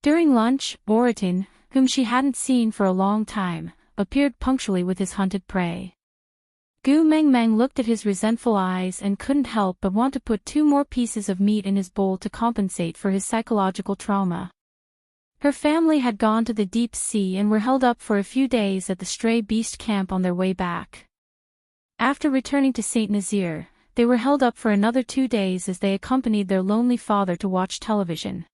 During lunch, Oriton, whom she hadn't seen for a long time, appeared punctually with his hunted prey. Gu Mengmeng looked at his resentful eyes and couldn't help but want to put 2 more pieces of meat in his bowl to compensate for his psychological trauma. Her family had gone to the deep sea and were held up for a few days at the stray beast camp on their way back. After returning to St. Nazaire, they were held up for another 2 days as they accompanied their lonely father to watch television.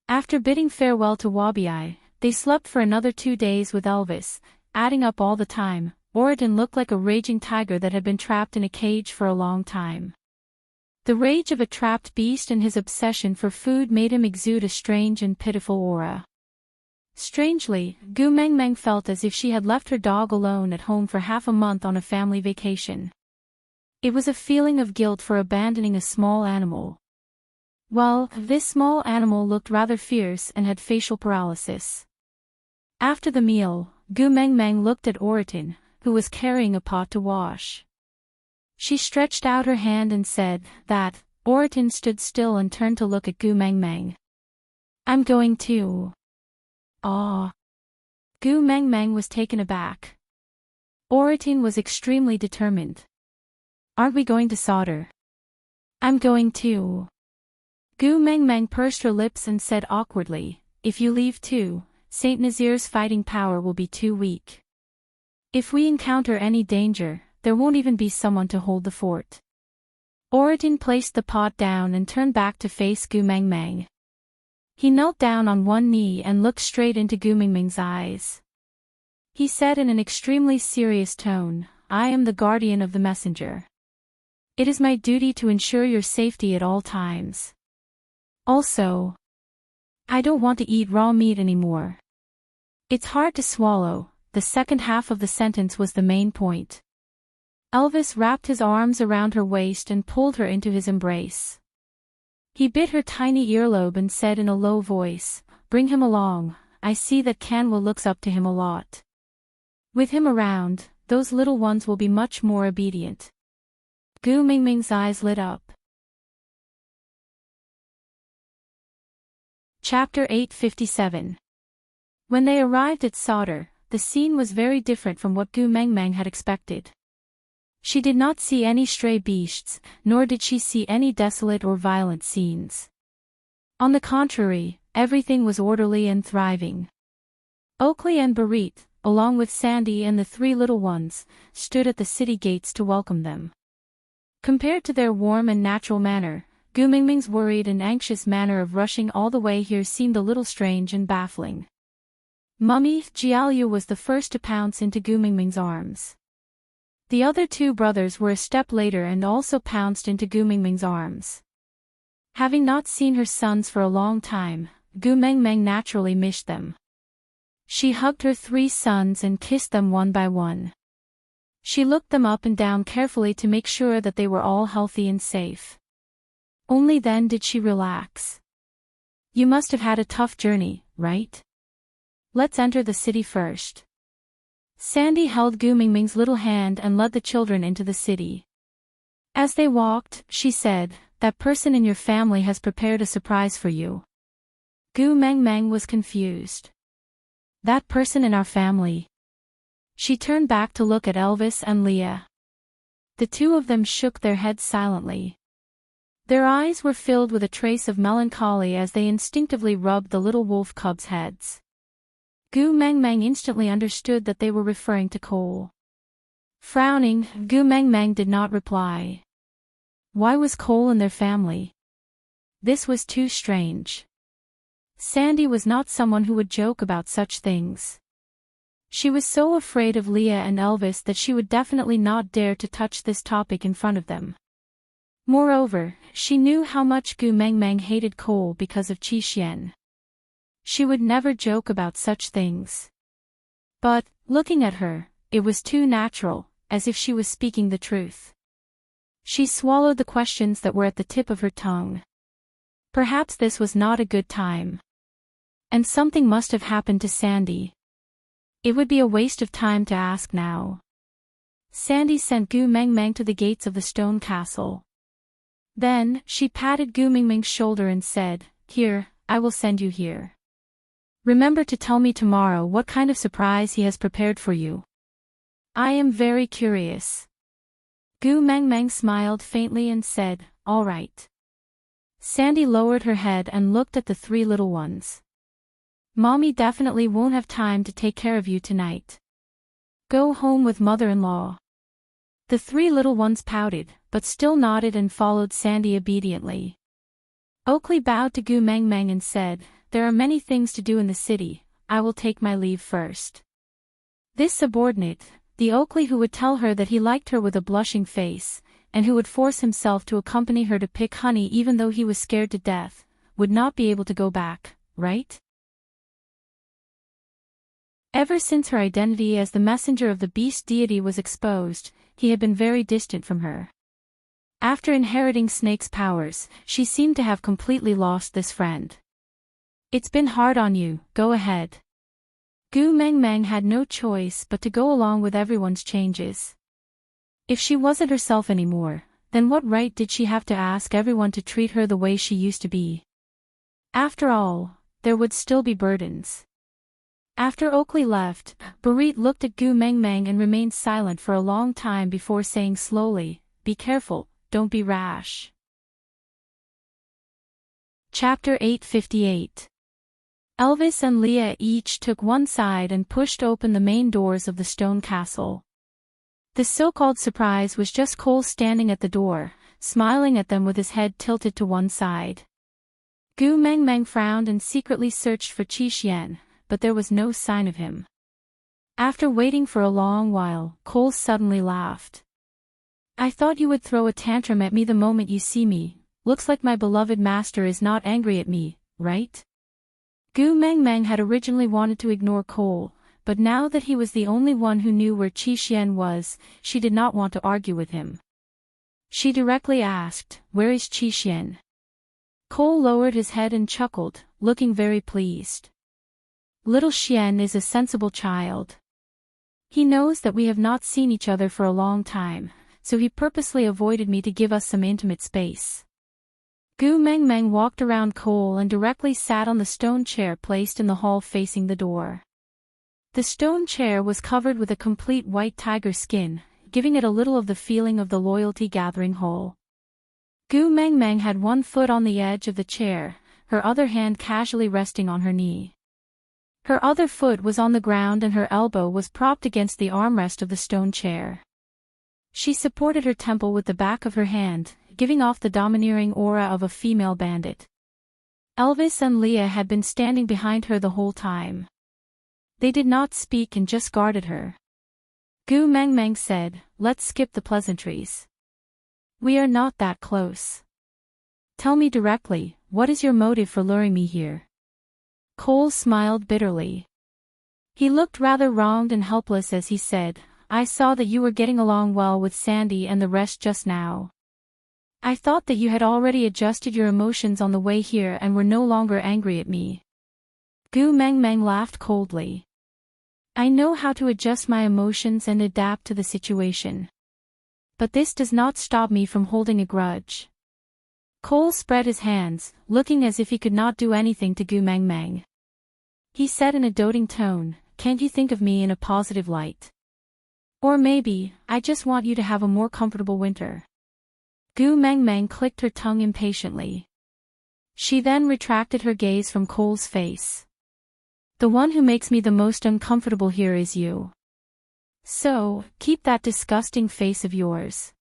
After bidding farewell to Wabi, they slept for another 2 days with Elvis. Adding up all the time, Oriton looked like a raging tiger that had been trapped in a cage for a long time. The rage of a trapped beast and his obsession for food made him exude a strange and pitiful aura. Strangely, Gu Mengmeng felt as if she had left her dog alone at home for half a month on a family vacation. It was a feeling of guilt for abandoning a small animal. Well, this small animal looked rather fierce and had facial paralysis. After the meal, Gu Mengmeng looked at Oriton, who was carrying a pot to wash. She stretched out her hand and said that. Oriton stood still and turned to look at Gu Mengmeng. "I'm going too." "Aw." Gu Mengmeng was taken aback. Oratin was extremely determined. Aren't we going to solder? I'm going too. Gu Mengmeng pursed her lips and said awkwardly, if you leave too, Saint Nazir's fighting power will be too weak. If we encounter any danger, there won't even be someone to hold the fort. Oratin placed the pot down and turned back to face Gu Mengmeng. He knelt down on one knee and looked straight into Gu Mengmeng's eyes. He said in an extremely serious tone, I am the guardian of the messenger. It is my duty to ensure your safety at all times. Also, I don't want to eat raw meat anymore. It's hard to swallow. The second half of the sentence was the main point. Elvis wrapped his arms around her waist and pulled her into his embrace. He bit her tiny earlobe and said in a low voice, bring him along, I see that Kanwa looks up to him a lot. With him around, those little ones will be much more obedient. Gu Mingming's eyes lit up. Chapter 857. When they arrived at Sauder, the scene was very different from what Gu Mengmeng had expected. She did not see any stray beasts, nor did she see any desolate or violent scenes. On the contrary, everything was orderly and thriving. Oakley and Barit, along with Sandy and the three little ones, stood at the city gates to welcome them. Compared to their warm and natural manner, Gu Mingming's worried and anxious manner of rushing all the way here seemed a little strange and baffling. Mummy Jiaoyu was the first to pounce into Gu Mingming's arms. The other two brothers were a step later and also pounced into Gu Mingming's arms. Having not seen her sons for a long time, Gu Mengmeng naturally missed them. She hugged her three sons and kissed them one by one. She looked them up and down carefully to make sure that they were all healthy and safe. Only then did she relax. You must have had a tough journey, right? Let's enter the city first. Sandy held Gu Mingming's little hand and led the children into the city. As they walked, she said, that person in your family has prepared a surprise for you. Gu Mengmeng was confused. That person in our family. She turned back to look at Elvis and Leah. The two of them shook their heads silently. Their eyes were filled with a trace of melancholy as they instinctively rubbed the little wolf cubs' heads. Gu Mengmeng instantly understood that they were referring to Cole. Frowning, Gu Mengmeng did not reply. Why was Cole in their family? This was too strange. Sandy was not someone who would joke about such things. She was so afraid of Leah and Elvis that she would definitely not dare to touch this topic in front of them. Moreover, she knew how much Gu Mengmeng hated Cole because of Qi Xian. She would never joke about such things. But, looking at her, it was too natural, as if she was speaking the truth. She swallowed the questions that were at the tip of her tongue. Perhaps this was not a good time. And something must have happened to Sandy. It would be a waste of time to ask now. Sandy sent Gu Mengmeng to the gates of the stone castle. Then, she patted Gu Mingming's shoulder and said, Here, I will send you here. Remember to tell me tomorrow what kind of surprise he has prepared for you. I am very curious. Gu Mengmeng smiled faintly and said, All right. Sandy lowered her head and looked at the three little ones. Mommy definitely won't have time to take care of you tonight. Go home with mother-in-law. The three little ones pouted, but still nodded and followed Sandy obediently. Oakley bowed to Gu Mengmeng and said, There are many things to do in the city, I will take my leave first. This subordinate, the Oakley who would tell her that he liked her with a blushing face, and who would force himself to accompany her to pick honey even though he was scared to death, would not be able to go back, right? Ever since her identity as the messenger of the beast deity was exposed, he had been very distant from her. After inheriting Snake's powers, she seemed to have completely lost this friend. It's been hard on you, go ahead. Gu Mengmeng had no choice but to go along with everyone's changes. If she wasn't herself anymore, then what right did she have to ask everyone to treat her the way she used to be? After all, there would still be burdens. After Oakley left, Barit looked at Gu Mengmeng and remained silent for a long time before saying slowly, "Be careful, don't be rash." Chapter 858. Elvis and Leah each took one side and pushed open the main doors of the stone castle. The so-called surprise was just Cole standing at the door, smiling at them with his head tilted to one side. Gu Mengmeng frowned and secretly searched for Qi Xian, but there was no sign of him. After waiting for a long while, Cole suddenly laughed. "I thought you would throw a tantrum at me the moment you see me. Looks like my beloved master is not angry at me, right?" Gu Mengmeng had originally wanted to ignore Cole, but now that he was the only one who knew where Qi Xian was, she did not want to argue with him. She directly asked, "Where is Qi Xian?" Cole lowered his head and chuckled, looking very pleased. "Little Xian is a sensible child. He knows that we have not seen each other for a long time, so he purposely avoided me to give us some intimate space." Gu Mengmeng walked around Cole and directly sat on the stone chair placed in the hall facing the door. The stone chair was covered with a complete white tiger skin, giving it a little of the feeling of the loyalty gathering hall. Gu Mengmeng had one foot on the edge of the chair, her other hand casually resting on her knee. Her other foot was on the ground and her elbow was propped against the armrest of the stone chair. She supported her temple with the back of her hand, giving off the domineering aura of a female bandit. Elvis and Leah had been standing behind her the whole time. They did not speak and just guarded her. Gu Mengmeng said, "Let's skip the pleasantries. We are not that close. Tell me directly, what is your motive for luring me here?" Cole smiled bitterly. He looked rather wronged and helpless as he said, "I saw that you were getting along well with Sandy and the rest just now. I thought that you had already adjusted your emotions on the way here and were no longer angry at me." Gu Mengmeng laughed coldly. "I know how to adjust my emotions and adapt to the situation. But this does not stop me from holding a grudge." Cole spread his hands, looking as if he could not do anything to Gu Mengmeng. He said in a doting tone, "Can't you think of me in a positive light? Or maybe, I just want you to have a more comfortable winter." Gu Mengmeng clicked her tongue impatiently. She then retracted her gaze from Cole's face. "The one who makes me the most uncomfortable here is you. So, keep that disgusting face of yours.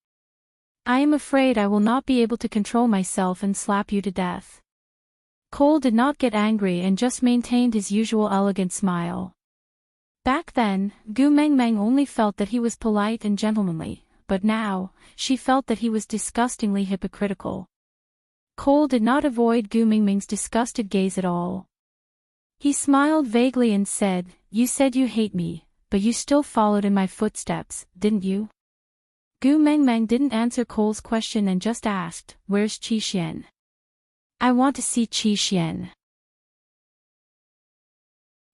I am afraid I will not be able to control myself and slap you to death." Cole did not get angry and just maintained his usual elegant smile. Back then, Gu Mengmeng only felt that he was polite and gentlemanly, but now, she felt that he was disgustingly hypocritical. Cole did not avoid Gu Mengmeng's disgusted gaze at all. He smiled vaguely and said, "You said you hate me, but you still followed in my footsteps, didn't you?" Gu Mengmeng didn't answer Cole's question and just asked, "Where's Qi Xian?" "I want to see Qi Xian."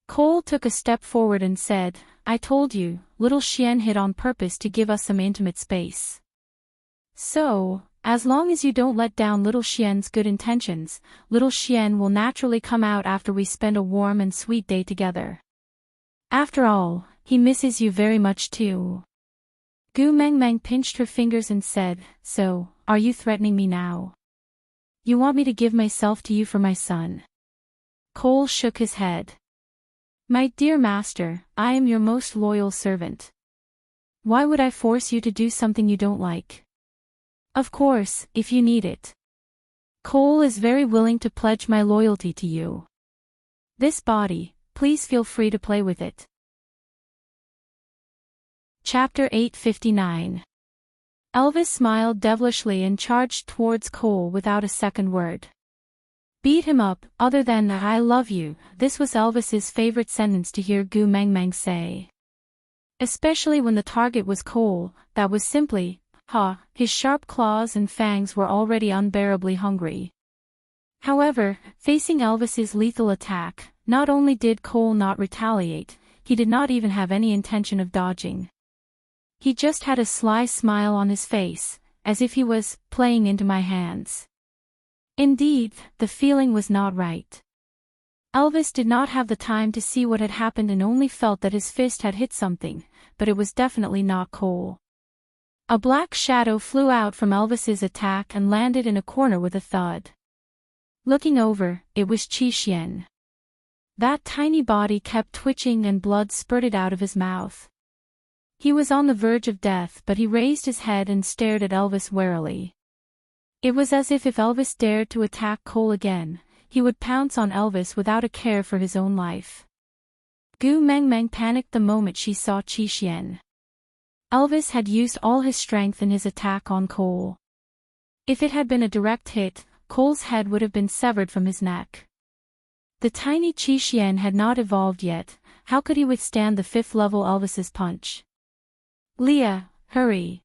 Cole took a step forward and said, "I told you, little Xian hid on purpose to give us some intimate space. So, as long as you don't let down little Xian's good intentions, little Xian will naturally come out after we spend a warm and sweet day together. After all, he misses you very much too." Gu Mengmeng pinched her fingers and said, "So, are you threatening me now? You want me to give myself to you for my son?" Cole shook his head. "My dear master, I am your most loyal servant. Why would I force you to do something you don't like? Of course, if you need it. Cole is very willing to pledge my loyalty to you. This body, please feel free to play with it." Chapter 859. Elvis smiled devilishly and charged towards Cole without a second word. "Beat him up," other than "I love you," this was Elvis's favorite sentence to hear Gu Mengmeng say. Especially when the target was Cole, that was simply, his sharp claws and fangs were already unbearably hungry. However, facing Elvis's lethal attack, not only did Cole not retaliate, he did not even have any intention of dodging. He just had a sly smile on his face, as if he was playing into my hands. Indeed, the feeling was not right. Elvis did not have the time to see what had happened and only felt that his fist had hit something, but it was definitely not Cole. A black shadow flew out from Elvis's attack and landed in a corner with a thud. Looking over, it was Qi. That tiny body kept twitching and blood spurted out of his mouth. He was on the verge of death, but he raised his head and stared at Elvis warily. It was as if Elvis dared to attack Cole again, he would pounce on Elvis without a care for his own life. Gu Mengmeng panicked the moment she saw Qi. Elvis had used all his strength in his attack on Cole. If it had been a direct hit, Cole's head would have been severed from his neck. The tiny Qi had not evolved yet, how could he withstand the 5th level Elvis's punch? Leah, hurry!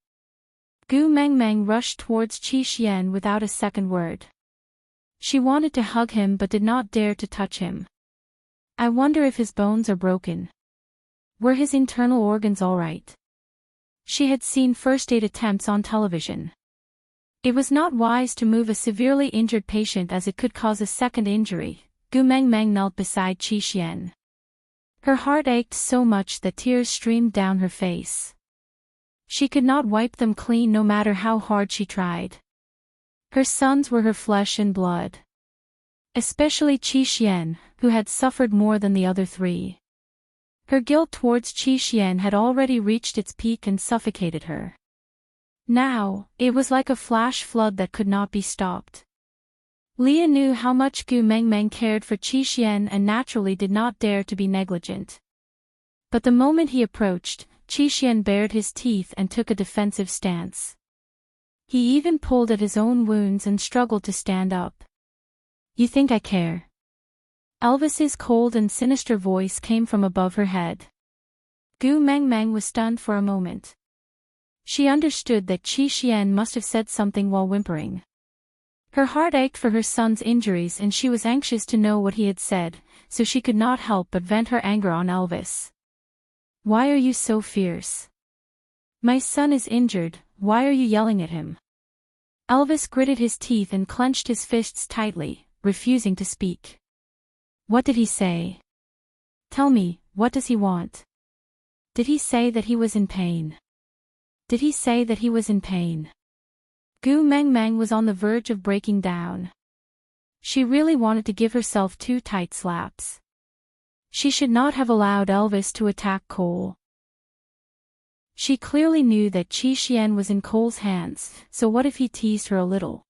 Gu Mengmeng rushed towards Qi without a second word. She wanted to hug him but did not dare to touch him. I wonder if his bones are broken. Were his internal organs all right? She had seen first aid attempts on television. It was not wise to move a severely injured patient as it could cause a second injury. Gu Mengmeng knelt beside Qi. Her heart ached so much that tears streamed down her face. She could not wipe them clean no matter how hard she tried. Her sons were her flesh and blood. Especially Qi, who had suffered more than the other 3. Her guilt towards Qi had already reached its peak and suffocated her. Now, it was like a flash flood that could not be stopped. Leah knew how much Gu Mengmeng cared for Qi and naturally did not dare to be negligent. But the moment he approached, Qi bared his teeth and took a defensive stance. He even pulled at his own wounds and struggled to stand up. You think I care? Elvis's cold and sinister voice came from above her head. Gu Mengmeng was stunned for a moment. She understood that Qi must have said something while whimpering. Her heart ached for her son's injuries and she was anxious to know what he had said, so she could not help but vent her anger on Elvis. Why are you so fierce? My son is injured, why are you yelling at him? Elvis gritted his teeth and clenched his fists tightly, refusing to speak. What did he say? Tell me, what does he want? Did he say that he was in pain? Did he say that he was in pain? Gu Mengmeng was on the verge of breaking down. She really wanted to give herself 2 tight slaps. She should not have allowed Elvis to attack Cole. She clearly knew that Qi was in Cole's hands, so what if he teased her a little?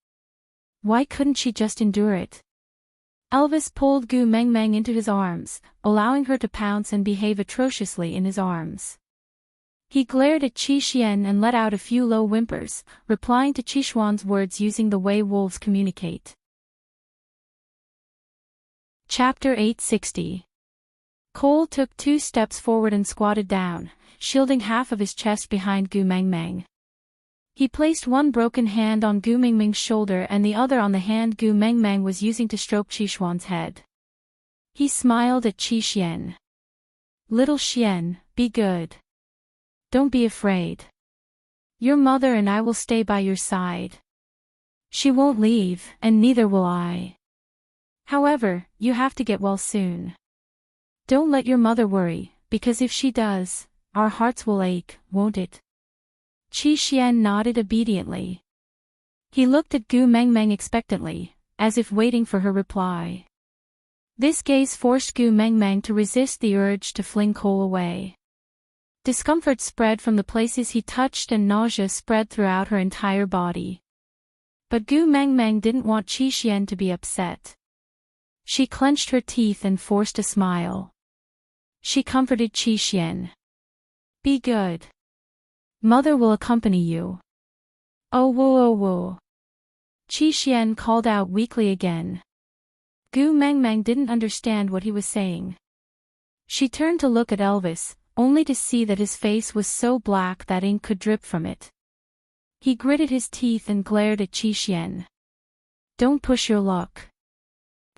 Why couldn't she just endure it? Elvis pulled Gu Mengmeng into his arms, allowing her to pounce and behave atrociously in his arms. He glared at Qi and let out a few low whimpers, replying to Qishuan's words using the way wolves communicate. Chapter 860. Cole took 2 steps forward and squatted down, shielding half of his chest behind Gu Mengmeng. He placed one broken hand on Gu Mengmeng's shoulder and the other on the hand Gu Mengmeng was using to stroke Qishuan's head. He smiled at Qi. Little Xian, be good. Don't be afraid. Your mother and I will stay by your side. She won't leave, and neither will I. However, you have to get well soon. Don't let your mother worry, because if she does, our hearts will ache, won't it? Qi nodded obediently. He looked at Gu Mengmeng expectantly, as if waiting for her reply. This gaze forced Gu Mengmeng to resist the urge to fling Cole away. Discomfort spread from the places he touched and nausea spread throughout her entire body. But Gu Mengmeng didn't want Qi to be upset. She clenched her teeth and forced a smile. She comforted Qi. Be good. Mother will accompany you. Oh whoa oh whoa. Qi called out weakly again. Gu Mengmeng didn't understand what he was saying. She turned to look at Elvis, only to see that his face was so black that ink could drip from it. He gritted his teeth and glared at Qi. Don't push your luck.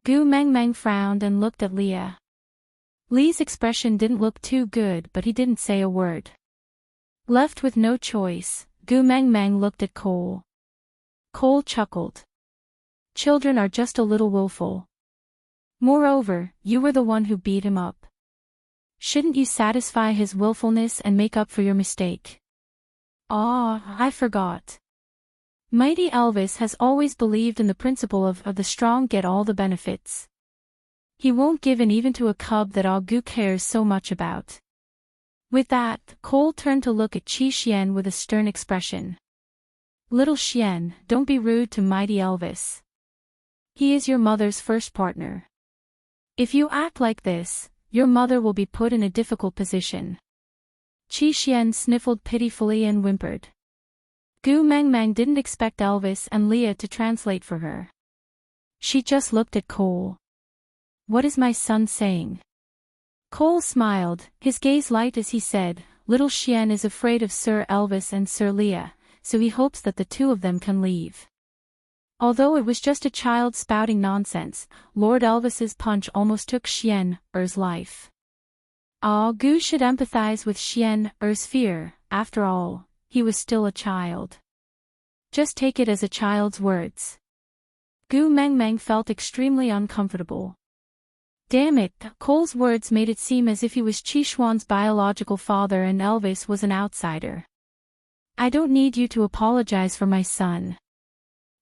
Gu Mengmeng frowned and looked at Leah. Lee's expression didn't look too good but he didn't say a word. Left with no choice, Gu Mengmeng looked at Cole. Cole chuckled. Children are just a little willful. Moreover, you were the one who beat him up. Shouldn't you satisfy his willfulness and make up for your mistake? Ah, I forgot. Mighty Elvis has always believed in the principle of the strong get all the benefits. He won't give in even to a cub that Agu cares so much about. With that, Cole turned to look at Qi Xian with a stern expression. Little Xian, don't be rude to Mighty Elvis. He is your mother's first partner. If you act like this, your mother will be put in a difficult position. Qi Xian sniffled pitifully and whimpered. Gu Mengmeng didn't expect Elvis and Leah to translate for her. She just looked at Cole. What is my son saying? Cole smiled, his gaze light as he said, Little Xian is afraid of Sir Elvis and Sir Leah, so he hopes that the two of them can leave. Although it was just a child spouting nonsense, Lord Elvis's punch almost took Xian Er's life. Gu should empathize with Xian Er's fear, after all, he was still a child. Just take it as a child's words. Gu Mengmeng felt extremely uncomfortable. Damn it, Cole's words made it seem as if he was Qi Xuan's biological father and Elvis was an outsider. I don't need you to apologize for my son.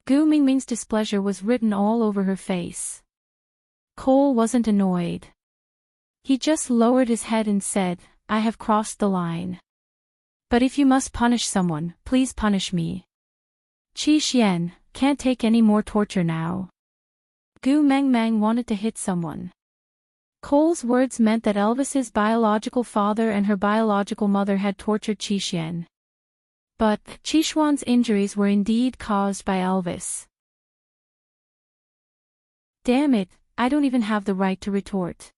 Gu Mingming's displeasure was written all over her face. Cole wasn't annoyed. He just lowered his head and said, I have crossed the line. But if you must punish someone, please punish me. Qi Xian, can't take any more torture now. Gu Mengmeng wanted to hit someone. Cole's words meant that Elvis's biological father and her biological mother had tortured Qi Xian. But Qi Xuan's injuries were indeed caused by Elvis. Damn it, I don't even have the right to retort.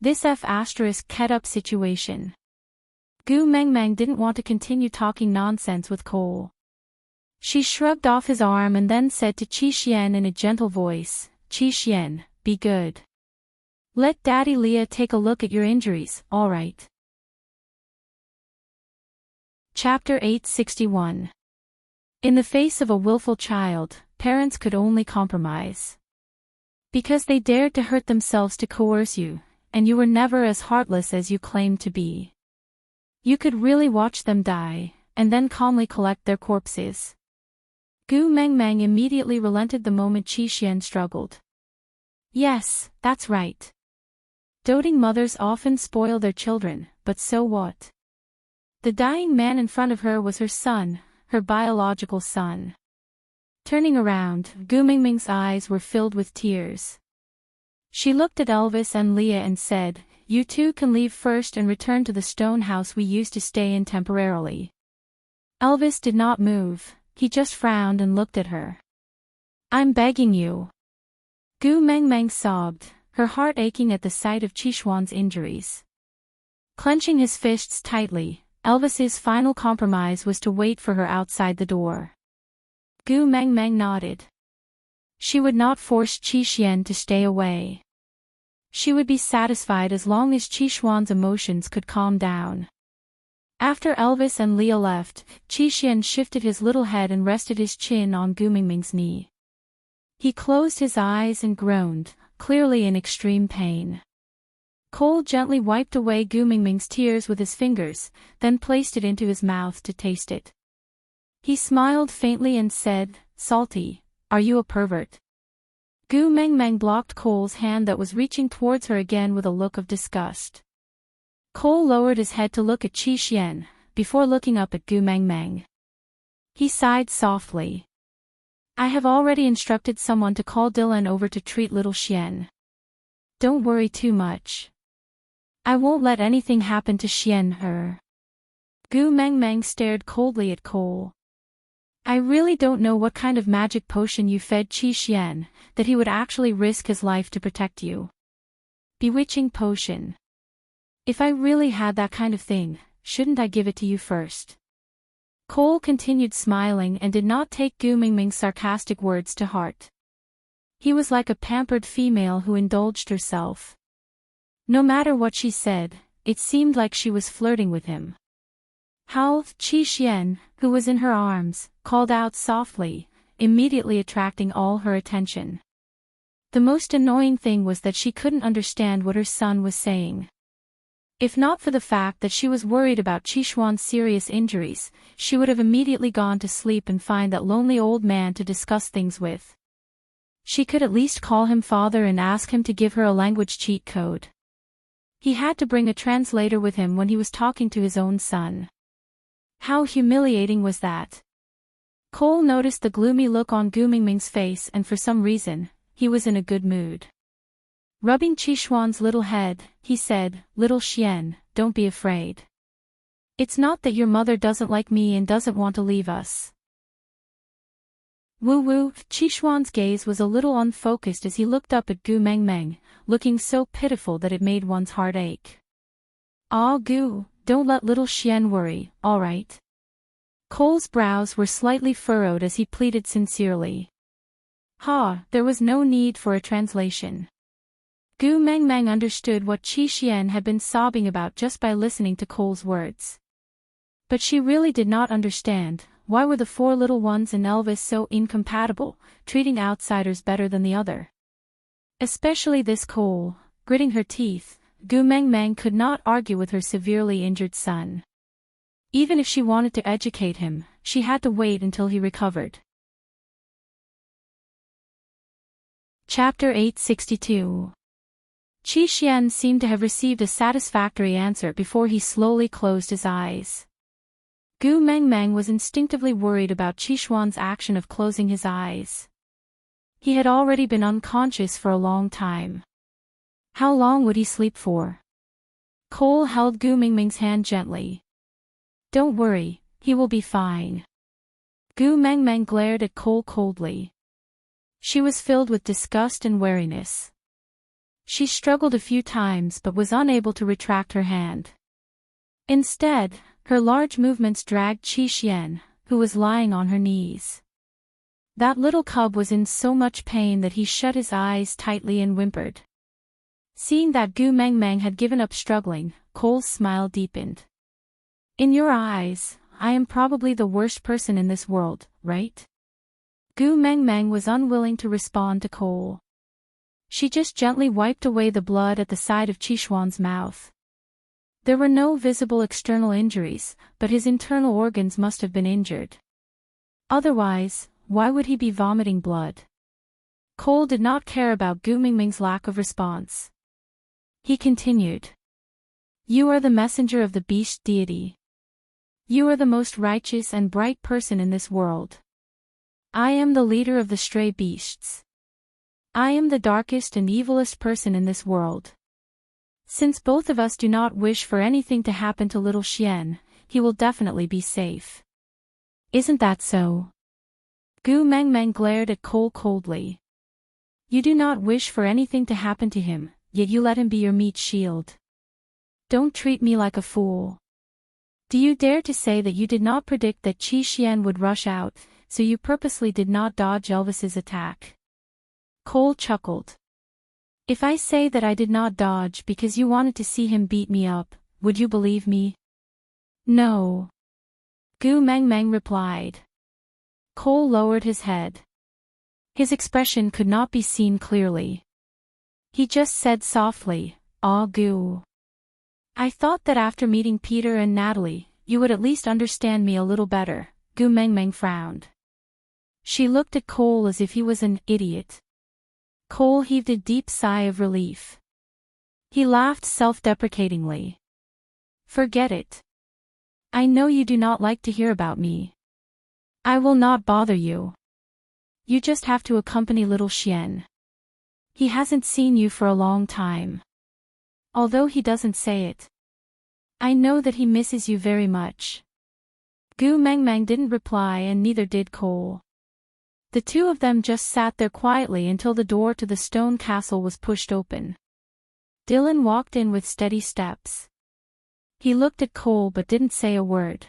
This F***ket up situation. Gu Mengmeng didn't want to continue talking nonsense with Cole. She shrugged off his arm and then said to Qi Xian in a gentle voice, Qi Xian, be good. Let Daddy Leah take a look at your injuries, alright. Chapter 861. In the face of a willful child, parents could only compromise. Because they dared to hurt themselves to coerce you, and you were never as heartless as you claimed to be. You could really watch them die, and then calmly collect their corpses. Gu Mengmeng immediately relented the moment Qi Xian struggled. Yes, that's right. Doting mothers often spoil their children, but so what? The dying man in front of her was her son, her biological son. Turning around, Gu Mingming's eyes were filled with tears. She looked at Elvis and Leah and said, You two can leave first and return to the stone house we used to stay in temporarily. Elvis did not move, he just frowned and looked at her. I'm begging you. Gu Mengmeng sobbed, her heart aching at the sight of Qi Xuan's injuries. Clenching his fists tightly, Elvis's final compromise was to wait for her outside the door. Gu Mengmeng nodded. She would not force Qi Xian to stay away. She would be satisfied as long as Qi Xuan's emotions could calm down. After Elvis and Leah left, Qi Xian shifted his little head and rested his chin on Gu Mingming's knee. He closed his eyes and groaned, clearly in extreme pain. Cole gently wiped away Gu Mingming's tears with his fingers, then placed it into his mouth to taste it. He smiled faintly and said, Salty, are you a pervert? Gu Mengmeng blocked Cole's hand that was reaching towards her again with a look of disgust. Cole lowered his head to look at Qi Xian, before looking up at Gu Mengmeng. He sighed softly. I have already instructed someone to call Dylan over to treat little Xian. Don't worry too much. I won't let anything happen to Xian Er. Gu Mengmeng stared coldly at Cole. I really don't know what kind of magic potion you fed Qi Xian, that he would actually risk his life to protect you. Bewitching potion. If I really had that kind of thing, shouldn't I give it to you first? Cole continued smiling and did not take Gu Mingming's sarcastic words to heart. He was like a pampered female who indulged herself. No matter what she said, it seemed like she was flirting with him. Hao Qi Xian, who was in her arms, called out softly, immediately attracting all her attention. The most annoying thing was that she couldn't understand what her son was saying. If not for the fact that she was worried about Qishuan's serious injuries, she would have immediately gone to sleep and find that lonely old man to discuss things with. She could at least call him father and ask him to give her a language cheat code. He had to bring a translator with him when he was talking to his own son. How humiliating was that? Cole noticed the gloomy look on Gu Mingming's face, and for some reason, he was in a good mood. Rubbing Qishuan's little head, he said, "Little Xian, don't be afraid. It's not that your mother doesn't like me and doesn't want to leave us." Woo-woo, Qishuan's gaze was a little unfocused as he looked up at Gu Mengmeng, looking so pitiful that it made one's heart ache. "Ah, Gu, don't let little Xian worry, all right?" Cole's brows were slightly furrowed as he pleaded sincerely. There was no need for a translation. Gu Mengmeng understood what Qi Xian had been sobbing about just by listening to Cole's words. But she really did not understand, why were the four little ones in Elvis so incompatible, treating outsiders better than the other? Especially this Cole. Gritting her teeth, Gu Mengmeng could not argue with her severely injured son. Even if she wanted to educate him, she had to wait until he recovered. Chapter 862. Qi Xian seemed to have received a satisfactory answer before he slowly closed his eyes. Gu Mengmeng was instinctively worried about Qishuan's action of closing his eyes. He had already been unconscious for a long time. How long would he sleep for? Cole held Gu Mingming's hand gently. "Don't worry, he will be fine." Gu Mengmeng glared at Cole coldly. She was filled with disgust and wariness. She struggled a few times but was unable to retract her hand. Instead, her large movements dragged Qi Xian, who was lying on her knees. That little cub was in so much pain that he shut his eyes tightly and whimpered. Seeing that Gu Mengmeng had given up struggling, Cole's smile deepened. "In your eyes, I am probably the worst person in this world, right?" Gu Mengmeng was unwilling to respond to Cole. She just gently wiped away the blood at the side of Qishuan's mouth. There were no visible external injuries, but his internal organs must have been injured. Otherwise, why would he be vomiting blood? Cole did not care about Gu Mingming's lack of response. He continued. "You are the messenger of the beast deity. You are the most righteous and bright person in this world. I am the leader of the stray beasts. I am the darkest and evilest person in this world. Since both of us do not wish for anything to happen to little Xian, he will definitely be safe. Isn't that so?" Gu Mengmeng glared at Cole coldly. "You do not wish for anything to happen to him, yet you let him be your meat shield. Don't treat me like a fool. Do you dare to say that you did not predict that Qi Xian would rush out, so you purposely did not dodge Elvis's attack?" Cole chuckled. "If I say that I did not dodge because you wanted to see him beat me up, would you believe me?" "No," Gu Mengmeng replied. Cole lowered his head. His expression could not be seen clearly. He just said softly, "Ah, Gu. I thought that after meeting Peter and Natalie, you would at least understand me a little better." Gu Mengmeng frowned. She looked at Cole as if he was an idiot. Cole heaved a deep sigh of relief. He laughed self-deprecatingly. "Forget it. I know you do not like to hear about me. I will not bother you. You just have to accompany little Xian. He hasn't seen you for a long time. Although he doesn't say it. I know that he misses you very much." Gu Mengmeng didn't reply and neither did Cole. The two of them just sat there quietly until the door to the stone castle was pushed open. Dylan walked in with steady steps. He looked at Cole but didn't say a word.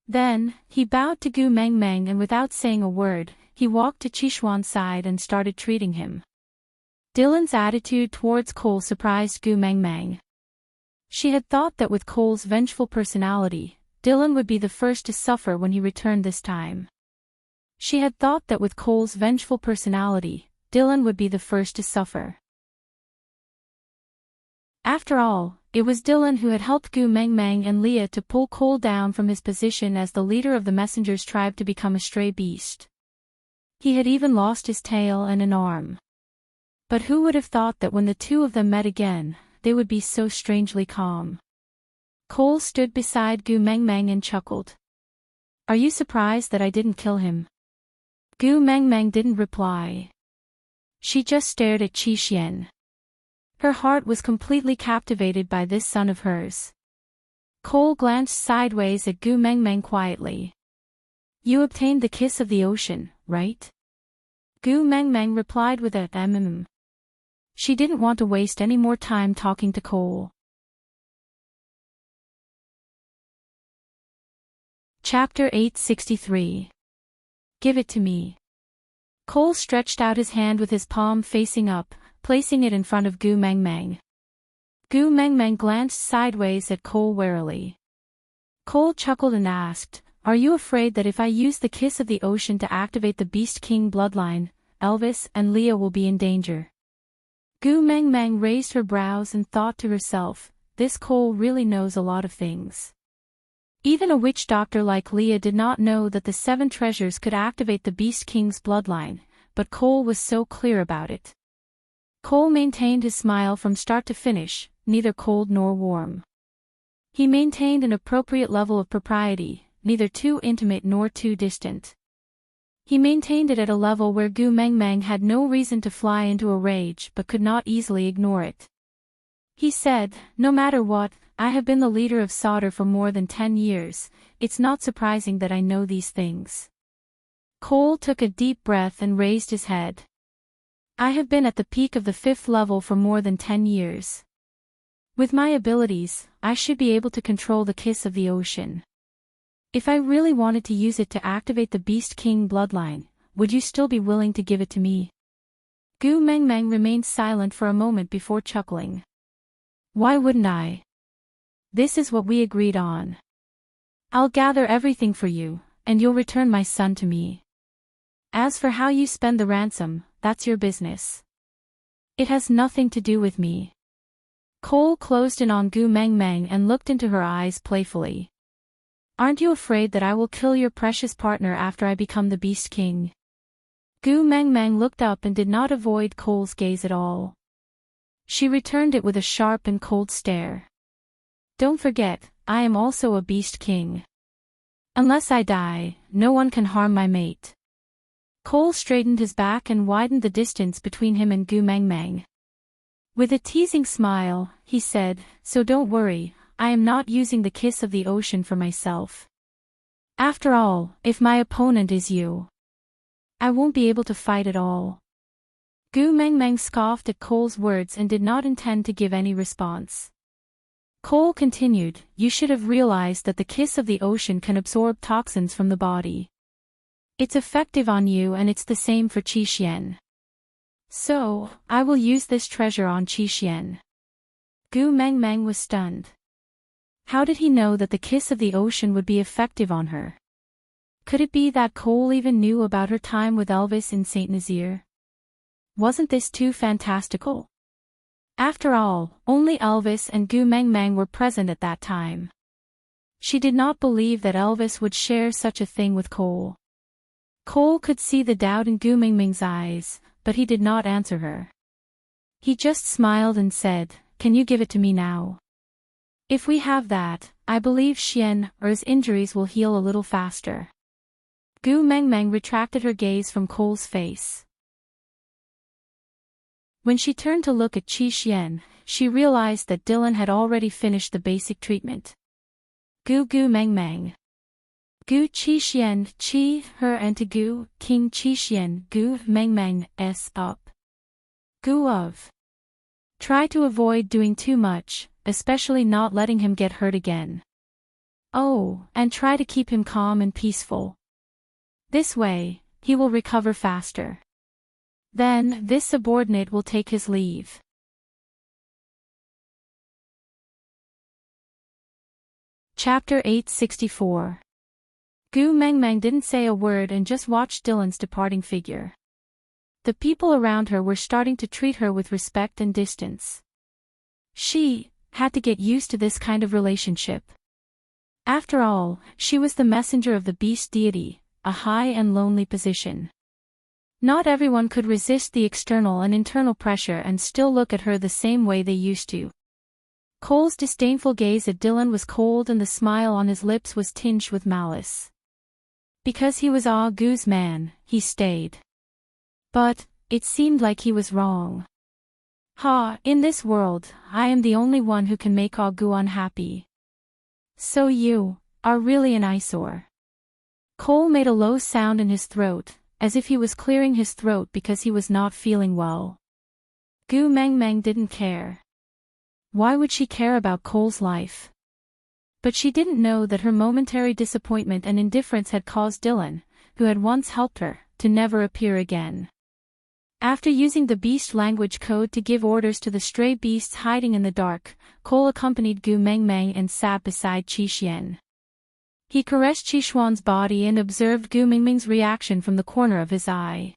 Then, he bowed to Gu Mengmeng and without saying a word, he walked to Qishuan's side and started treating him. Dylan's attitude towards Cole surprised Gu Mengmeng. She had thought that with Cole's vengeful personality, Dylan would be the first to suffer when he returned this time. She had thought that with Cole's vengeful personality, Dylan would be the first to suffer. After all, it was Dylan who had helped Gu Meng Meng and Leah to pull Cole down from his position as the leader of the messenger's tribe to become a stray beast. He had even lost his tail and an arm. But who would have thought that when the two of them met again, they would be so strangely calm? Cole stood beside Gu Meng Meng and chuckled. "Are you surprised that I didn't kill him?" Gu Meng Meng didn't reply. She just stared at Qi Xian. Her heart was completely captivated by this son of hers. Cole glanced sideways at Gu Meng Meng quietly. "You obtained the kiss of the ocean, right?" Gu Meng Meng replied with a She didn't want to waste any more time talking to Cole. Chapter 863. Give it to me. Cole stretched out his hand with his palm facing up, placing it in front of Gu Meng Meng. Gu Meng Meng glanced sideways at Cole warily. Cole chuckled and asked, "Are you afraid that if I use the kiss of the ocean to activate the Beast King bloodline, Elvis and Leah will be in danger?" Gu Meng Meng raised her brows and thought to herself, this Cole really knows a lot of things. Even a witch doctor like Leah did not know that the 7 treasures could activate the Beast King's bloodline, but Cole was so clear about it. Cole maintained his smile from start to finish, neither cold nor warm. He maintained an appropriate level of propriety, neither too intimate nor too distant. He maintained it at a level where Gu Meng Meng had no reason to fly into a rage but could not easily ignore it. He said, "No matter what, I have been the leader of Sauter for more than 10 years, it's not surprising that I know these things." Cole took a deep breath and raised his head. "I have been at the peak of the 5th level for more than 10 years. With my abilities, I should be able to control the kiss of the ocean. If I really wanted to use it to activate the Beast King bloodline, would you still be willing to give it to me?" Gu Meng Meng remained silent for a moment before chuckling. "Why wouldn't I? This is what we agreed on. I'll gather everything for you, and you'll return my son to me. As for how you spend the ransom, that's your business. It has nothing to do with me." Cole closed in on Gu Meng Meng and looked into her eyes playfully. "Aren't you afraid that I will kill your precious partner after I become the Beast King?" Gu Meng Meng looked up and did not avoid Cole's gaze at all. She returned it with a sharp and cold stare. "Don't forget, I am also a Beast King. Unless I die, no one can harm my mate." Cole straightened his back and widened the distance between him and Gu Meng Meng. With a teasing smile, he said, "So don't worry, I am not using the kiss of the ocean for myself. After all, if my opponent is you, I won't be able to fight at all." Gu Meng Meng scoffed at Cole's words and did not intend to give any response. Cole continued, "You should have realized that the kiss of the ocean can absorb toxins from the body. It's effective on you and it's the same for Qi Xian. So, I will use this treasure on Qi Xian." Gu Meng Meng was stunned. How did he know that the kiss of the ocean would be effective on her? Could it be that Cole even knew about her time with Elvis in Saint Nazaire? Wasn't this too fantastical? After all, only Elvis and Gu Meng Meng were present at that time. She did not believe that Elvis would share such a thing with Cole. Cole could see the doubt in Gu Meng Meng's eyes, but he did not answer her. He just smiled and said, "Can you give it to me now? If we have that, I believe Xian's injuries will heal a little faster." Gu Meng Meng retracted her gaze from Cole's face. When she turned to look at Qi Xian, she realized that Dylan had already finished the basic treatment. Gu Meng Meng. Gu Qi Xian, Qi, her and to Gu, King Qi Xian, Gu Meng Meng, s up. Gu of. Try to avoid doing too much, especially not letting him get hurt again. Oh, and try to keep him calm and peaceful. This way, he will recover faster. Then, this subordinate will take his leave. Chapter 864. Gu Meng Meng didn't say a word and just watched Dylan's departing figure. The people around her were starting to treat her with respect and distance. She had to get used to this kind of relationship. After all, she was the messenger of the beast deity, a high and lonely position. Not everyone could resist the external and internal pressure and still look at her the same way they used to. Cole's disdainful gaze at Dylan was cold and the smile on his lips was tinged with malice. Because he was Gu's man, he stayed. But it seemed like he was wrong. In this world, I am the only one who can make Gu unhappy. So you are really an eyesore. Cole made a low sound in his throat, as if he was clearing his throat because he was not feeling well. Gu Mengmeng didn't care. Why would she care about Cole's life? But she didn't know that her momentary disappointment and indifference had caused Dylan, who had once helped her, to never appear again. After using the beast language code to give orders to the stray beasts hiding in the dark, Cole accompanied Gu Mengmeng and sat beside Qi Xian. He caressed Qi Xuan's body and observed Gu Mengmeng's reaction from the corner of his eye.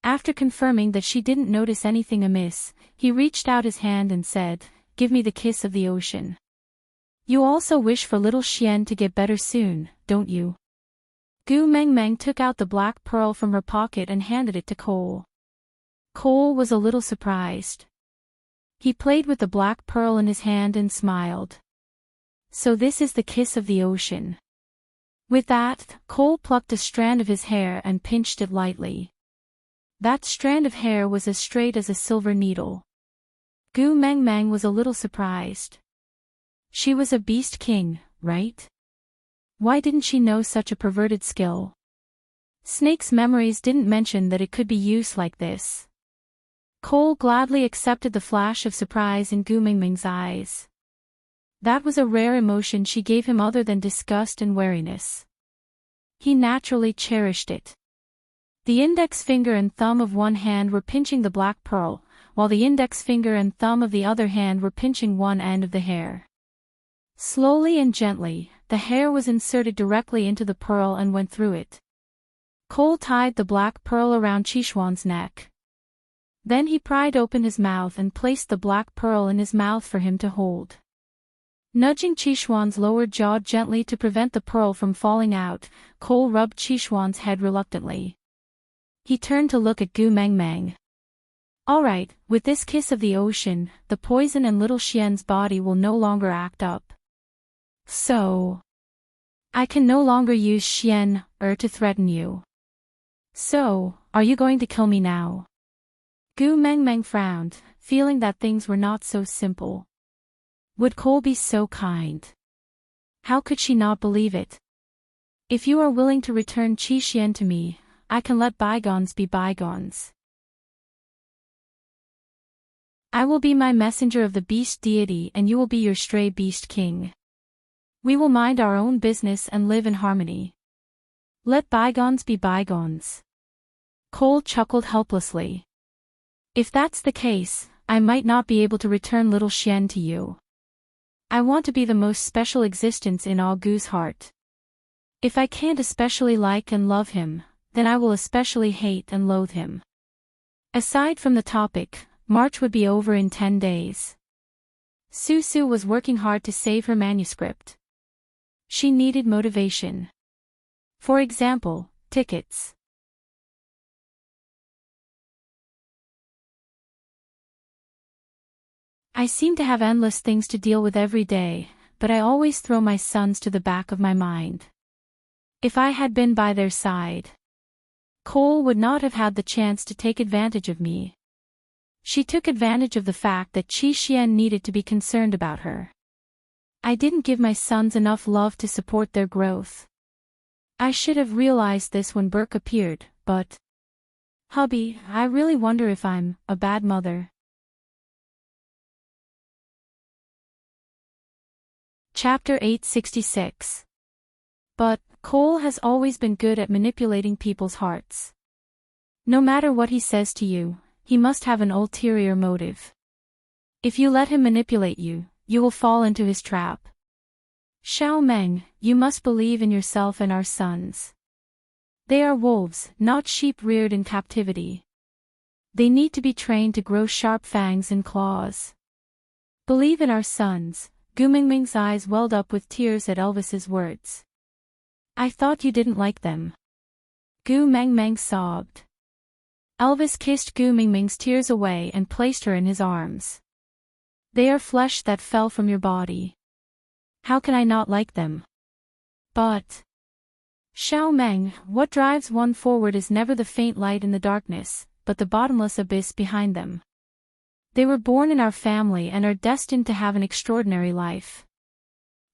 After confirming that she didn't notice anything amiss, he reached out his hand and said, "Give me the kiss of the ocean. You also wish for little Xian to get better soon, don't you?" Gu Mengmeng took out the black pearl from her pocket and handed it to Cole. Cole was a little surprised. He played with the black pearl in his hand and smiled. So this is the kiss of the ocean. With that, Cole plucked a strand of his hair and pinched it lightly. That strand of hair was as straight as a silver needle. Gu Mengmeng was a little surprised. She was a beast king, right? Why didn't she know such a perverted skill? Snake's memories didn't mention that it could be used like this. Cole gladly accepted the flash of surprise in Gu Mengmeng's eyes. That was a rare emotion she gave him other than disgust and wariness. He naturally cherished it. The index finger and thumb of one hand were pinching the black pearl, while the index finger and thumb of the other hand were pinching one end of the hair. Slowly and gently, the hair was inserted directly into the pearl and went through it. Cole tied the black pearl around Qi Xuan's neck. Then he pried open his mouth and placed the black pearl in his mouth for him to hold. Nudging Qi Xuan's lower jaw gently to prevent the pearl from falling out, Cole rubbed Qi Xuan's head reluctantly. He turned to look at Gu Mengmeng. "All right, with this kiss of the ocean, the poison in little Xian's body will no longer act up. So I can no longer use Xian to threaten you. So, are you going to kill me now?" Gu Mengmeng frowned, feeling that things were not so simple. Would Cole be so kind? How could she not believe it? "If you are willing to return Qi Xian to me, I can let bygones be bygones. I will be my messenger of the beast deity and you will be your stray beast king. We will mind our own business and live in harmony. Let bygones be bygones." Cole chuckled helplessly. "If that's the case, I might not be able to return little Xian to you. I want to be the most special existence in Gu's heart. If I can't especially like and love him, then I will especially hate and loathe him." Aside from the topic, March would be over in 10 days. Susu was working hard to save her manuscript. She needed motivation. For example, tickets. "I seem to have endless things to deal with every day, but I always throw my sons to the back of my mind. If I had been by their side, Cole would not have had the chance to take advantage of me." She took advantage of the fact that Qi Xian needed to be concerned about her. "I didn't give my sons enough love to support their growth. I should have realized this when Burke appeared, but... Hubby, I really wonder if I'm a bad mother." Chapter 866. But Cole has always been good at manipulating people's hearts. No matter what he says to you, he must have an ulterior motive. If you let him manipulate you, you will fall into his trap. "Xiao Meng, you must believe in yourself and our sons. They are wolves, not sheep reared in captivity. They need to be trained to grow sharp fangs and claws. Believe in our sons. Gu Mingming's eyes welled up with tears at Elvis's words. I thought you didn't like them. Gu Mengmeng sobbed. Elvis kissed Gu Mingming's tears away and placed her in his arms. They are flesh that fell from your body. How can I not like them? But Xiao Meng, what drives one forward is never the faint light in the darkness, but the bottomless abyss behind them. They were born in our family and are destined to have an extraordinary life.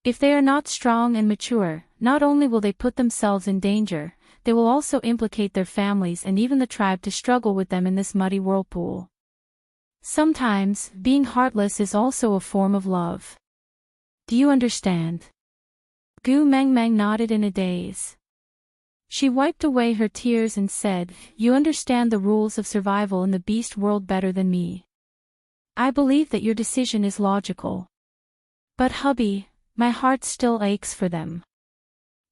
If they are not strong and mature, not only will they put themselves in danger, they will also implicate their families and even the tribe to struggle with them in this muddy whirlpool. Sometimes, being heartless is also a form of love. Do you understand? Gu Mengmeng nodded in a daze. She wiped away her tears and said, You understand the rules of survival in the beast world better than me. I believe that your decision is logical. But hubby, my heart still aches for them.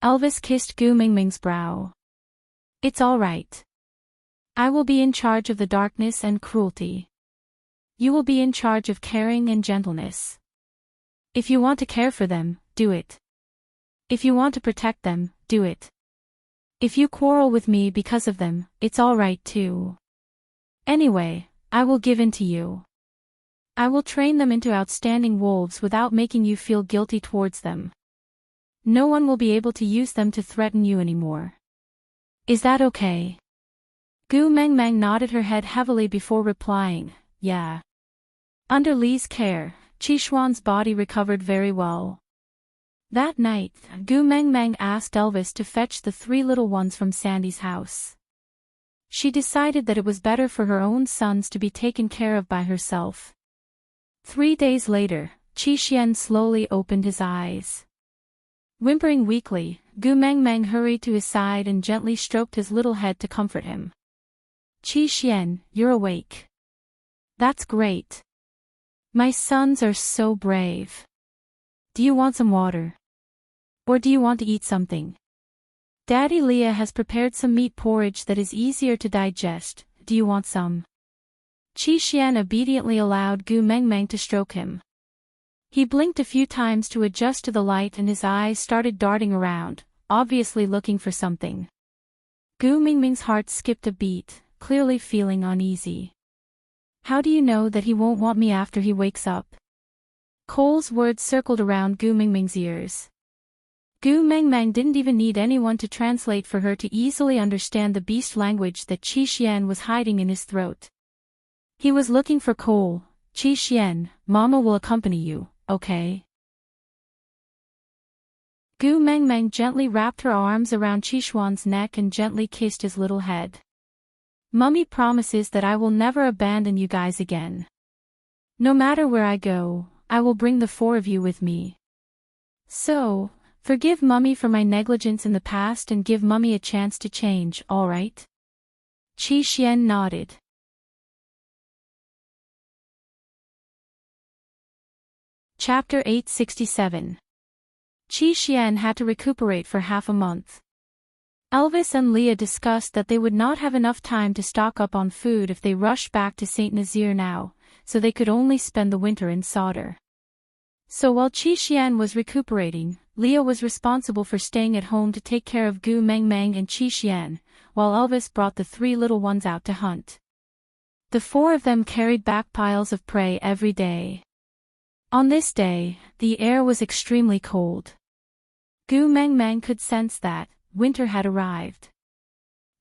Elvis kissed Gu Mingming's brow. It's all right. I will be in charge of the darkness and cruelty. You will be in charge of caring and gentleness. If you want to care for them, do it. If you want to protect them, do it. If you quarrel with me because of them, it's all right too. Anyway, I will give in to you. I will train them into outstanding wolves without making you feel guilty towards them. No one will be able to use them to threaten you anymore. Is that okay? Gu Mengmeng nodded her head heavily before replying, Yeah. Under Li's care, Qishuan's body recovered very well. That night, Gu Mengmeng asked Elvis to fetch the 3 little ones from Sandy's house. She decided that it was better for her own sons to be taken care of by herself. 3 days later, Qixuan slowly opened his eyes. Whimpering weakly, Gu Mengmeng hurried to his side and gently stroked his little head to comfort him. Qixuan, you're awake. That's great. My sons are so brave. Do you want some water? Or do you want to eat something? Daddy Leah has prepared some meat porridge that is easier to digest. Do you want some? Qixuan obediently allowed Gu Mengmeng to stroke him. He blinked a few times to adjust to the light and his eyes started darting around, obviously looking for something. Gu Mingming's heart skipped a beat, clearly feeling uneasy. How do you know that he won't want me after he wakes up? Cole's words circled around Gu Mingming's ears. Gu Mengmeng didn't even need anyone to translate for her to easily understand the beast language that Qixuan was hiding in his throat. He was looking for Cole. Qixuan, Mama will accompany you, okay? Gu Mengmeng gently wrapped her arms around Qishuan's neck and gently kissed his little head. Mummy promises that I will never abandon you guys again. No matter where I go, I will bring the 4 of you with me. So, forgive Mummy for my negligence in the past and give Mummy a chance to change, alright? Qixuan nodded. Chapter 867. Qixuan had to recuperate for half a month. Elvis and Leah discussed that they would not have enough time to stock up on food if they rushed back to St. Nazaire now, so they could only spend the winter in Sauder. So while Qixuan was recuperating, Leah was responsible for staying at home to take care of Gu Mengmeng and Qixuan, while Elvis brought the 3 little ones out to hunt. The 4 of them carried back piles of prey every day. On this day, the air was extremely cold. Gu Mengmeng could sense that winter had arrived.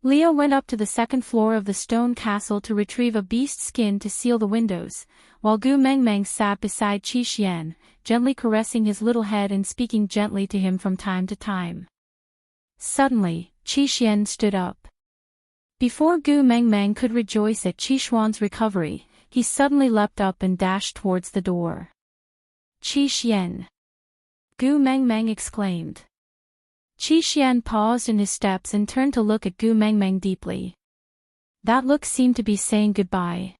Leah went up to the 2nd floor of the stone castle to retrieve a beast skin to seal the windows, while Gu Mengmeng sat beside Qixuan, gently caressing his little head and speaking gently to him from time to time. Suddenly, Qixuan stood up. Before Gu Mengmeng could rejoice at Qishuan's recovery, he suddenly leapt up and dashed towards the door. Qixuan! Gu Mengmeng exclaimed. Qixuan paused in his steps and turned to look at Gu Mengmeng deeply. That look seemed to be saying goodbye.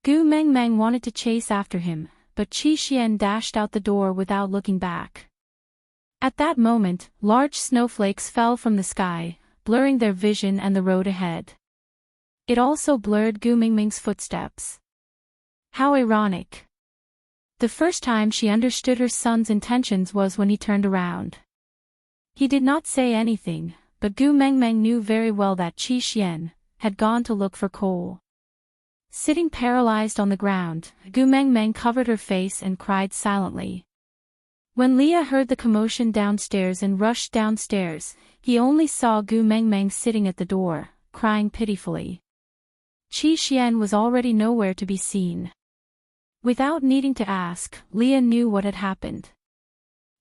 Gu Mengmeng wanted to chase after him, but Qixuan dashed out the door without looking back. At that moment, large snowflakes fell from the sky, blurring their vision and the road ahead. It also blurred Gu Mingming's footsteps. How ironic. The first time she understood her son's intentions was when he turned around. He did not say anything, but Gu Mengmeng knew very well that Qi Xian had gone to look for coal. Sitting paralyzed on the ground, Gu Mengmeng covered her face and cried silently. When Leah heard the commotion downstairs and rushed downstairs, he only saw Gu Mengmeng sitting at the door, crying pitifully. Qi Xian was already nowhere to be seen. Without needing to ask, Leah knew what had happened.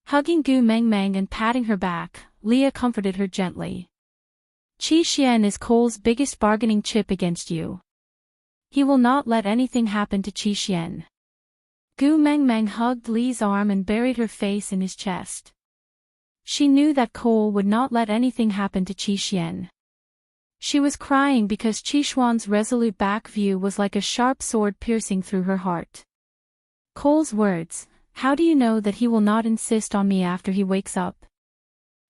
Hugging Gu Mengmeng and patting her back, Leah comforted her gently. Qi Xian is Cole's biggest bargaining chip against you. He will not let anything happen to Qi Xian. Gu Mengmeng hugged Li's arm and buried her face in his chest. She knew that Cole would not let anything happen to Qi Xian. She was crying because Qi Xuan's resolute back view was like a sharp sword piercing through her heart. Cole's words, "How do you know that he will not insist on me after he wakes up?"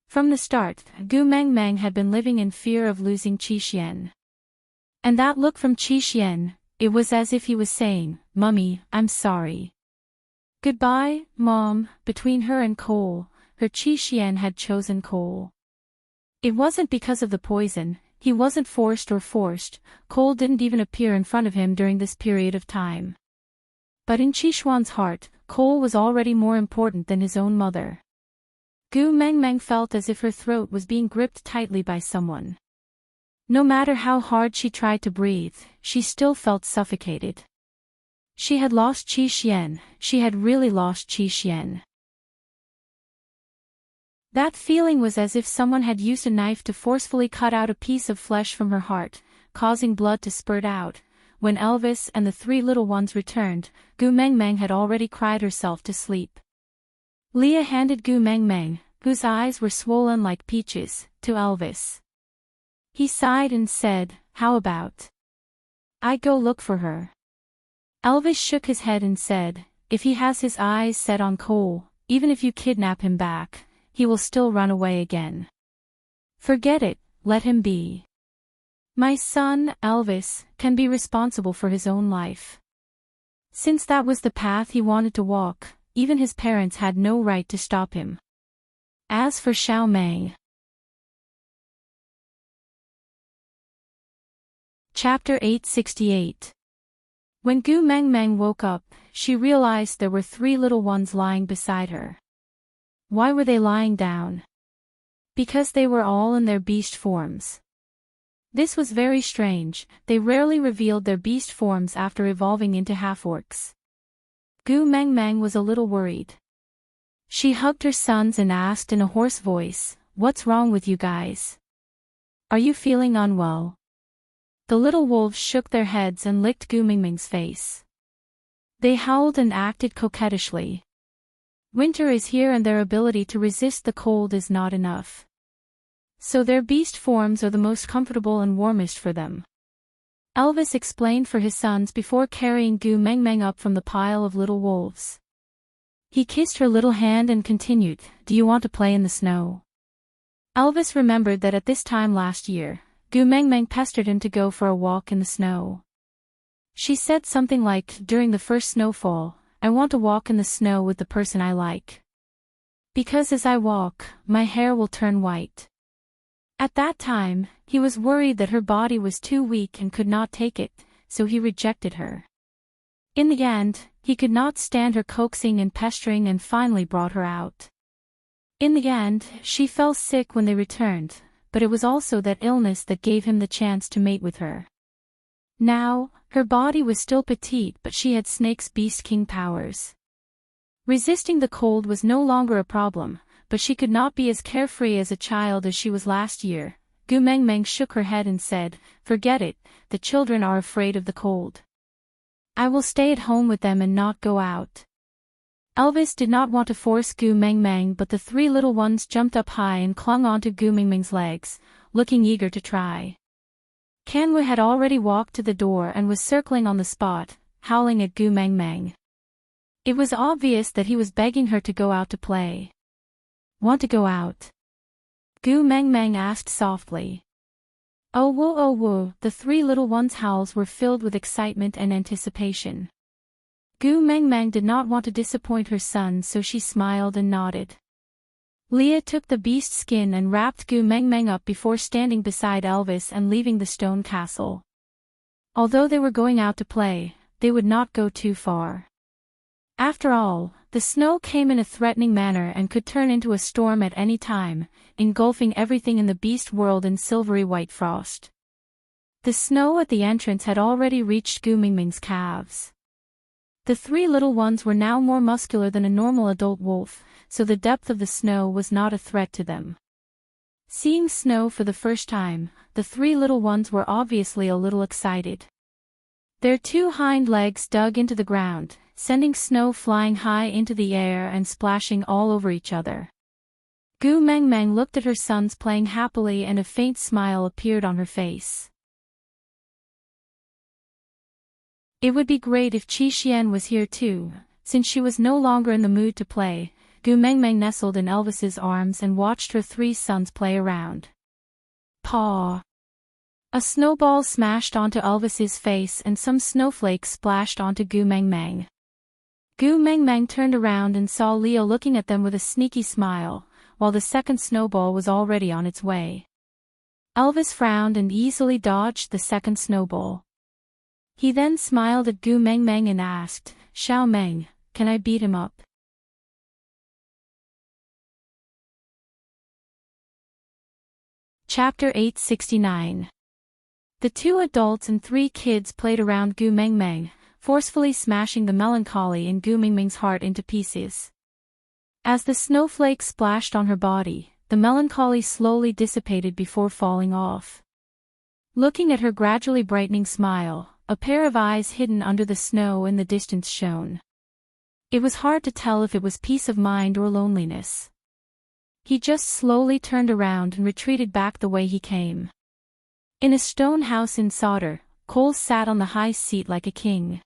From the start, Gu Mengmeng had been living in fear of losing Qi Xian. And that look from Qi Xian, it was as if he was saying, "Mummy, I'm sorry." Goodbye, Mom. Between her and Cole, her Qi Xian had chosen Cole. It wasn't because of the poison, he wasn't forced. Cole didn't even appear in front of him during this period of time. But in Qi Xuan's heart, Cole was already more important than his own mother. Gu Mengmeng felt as if her throat was being gripped tightly by someone. No matter how hard she tried to breathe, she still felt suffocated. She had lost Qi Xian, she had really lost Qi Xian. That feeling was as if someone had used a knife to forcefully cut out a piece of flesh from her heart, causing blood to spurt out. When Elvis and the three little ones returned, Gu Mengmeng had already cried herself to sleep. Leah handed Gu Mengmeng, whose eyes were swollen like peaches, to Elvis. He sighed and said, "How about I go look for her?" Elvis shook his head and said, "If he has his eyes set on Cole, even if you kidnap him back, he will still run away again. Forget it, let him be. My son, Elvis, can be responsible for his own life." Since that was the path he wanted to walk, even his parents had no right to stop him. As for Xiao Mei. Chapter 868. When Gu Mengmeng woke up, she realized there were three little ones lying beside her. Why were they lying down? Because they were all in their beast forms. This was very strange, they rarely revealed their beast forms after evolving into half-orcs. Gu Mengmeng was a little worried. She hugged her sons and asked in a hoarse voice, "What's wrong with you guys? Are you feeling unwell?" The little wolves shook their heads and licked Gu Mingming's face. They howled and acted coquettishly. Winter is here and their ability to resist the cold is not enough. So their beast forms are the most comfortable and warmest for them. Elvis explained for his sons before carrying Gu Mengmeng up from the pile of little wolves. He kissed her little hand and continued, "Do you want to play in the snow?" Elvis remembered that at this time last year, Gu Mengmeng pestered him to go for a walk in the snow. She said something like, "During the first snowfall, I want to walk in the snow with the person I like. Because as I walk, my hair will turn white." At that time, he was worried that her body was too weak and could not take it, so he rejected her. In the end, he could not stand her coaxing and pestering and finally brought her out. In the end, she fell sick when they returned, but it was also that illness that gave him the chance to mate with her. Now, her body was still petite but she had Snake's Beast King powers. Resisting the cold was no longer a problem, but she could not be as carefree as a child as she was last year. Gu Mengmeng shook her head and said, "Forget it, the children are afraid of the cold. I will stay at home with them and not go out." Elvis did not want to force Gu Mengmeng, but the three little ones jumped up high and clung onto Gu Mengmeng's legs, looking eager to try. Kanwe had already walked to the door and was circling on the spot, howling at Gu Mengmeng. It was obvious that he was begging her to go out to play. "Want to go out?" Gu Mengmeng asked softly. Oh whoa, the three little ones' howls were filled with excitement and anticipation. Gu Meng Meng did not want to disappoint her son, so she smiled and nodded. Leah took the beast skin and wrapped Gu Meng Meng up before standing beside Elvis and leaving the stone castle. Although they were going out to play, they would not go too far. After all, the snow came in a threatening manner and could turn into a storm at any time, engulfing everything in the beast world in silvery white frost. The snow at the entrance had already reached Gu Meng Meng's calves. The three little ones were now more muscular than a normal adult wolf, so the depth of the snow was not a threat to them. Seeing snow for the first time, the three little ones were obviously a little excited. Their two hind legs dug into the ground, sending snow flying high into the air and splashing all over each other. Gu Meng Meng looked at her sons playing happily and a faint smile appeared on her face. It would be great if Qi Xian was here too. Since she was no longer in the mood to play, Gu Meng Meng nestled in Elvis's arms and watched her three sons play around. Paw! A snowball smashed onto Elvis's face and some snowflakes splashed onto Gu Meng Meng. Gu Meng Meng turned around and saw Leah looking at them with a sneaky smile, while the second snowball was already on its way. Elvis frowned and easily dodged the second snowball. He then smiled at Gu Meng Meng and asked, "Xiao Meng, can I beat him up?" Chapter 869. The two adults and three kids played around Gu Meng Meng, forcefully smashing the melancholy in Gu Meng Meng's heart into pieces. As the snowflakes splashed on her body, the melancholy slowly dissipated before falling off. Looking at her gradually brightening smile, a pair of eyes hidden under the snow in the distance shone. It was hard to tell if it was peace of mind or loneliness. He just slowly turned around and retreated back the way he came. In a stone house in Sauter, Cole sat on the high seat like a king.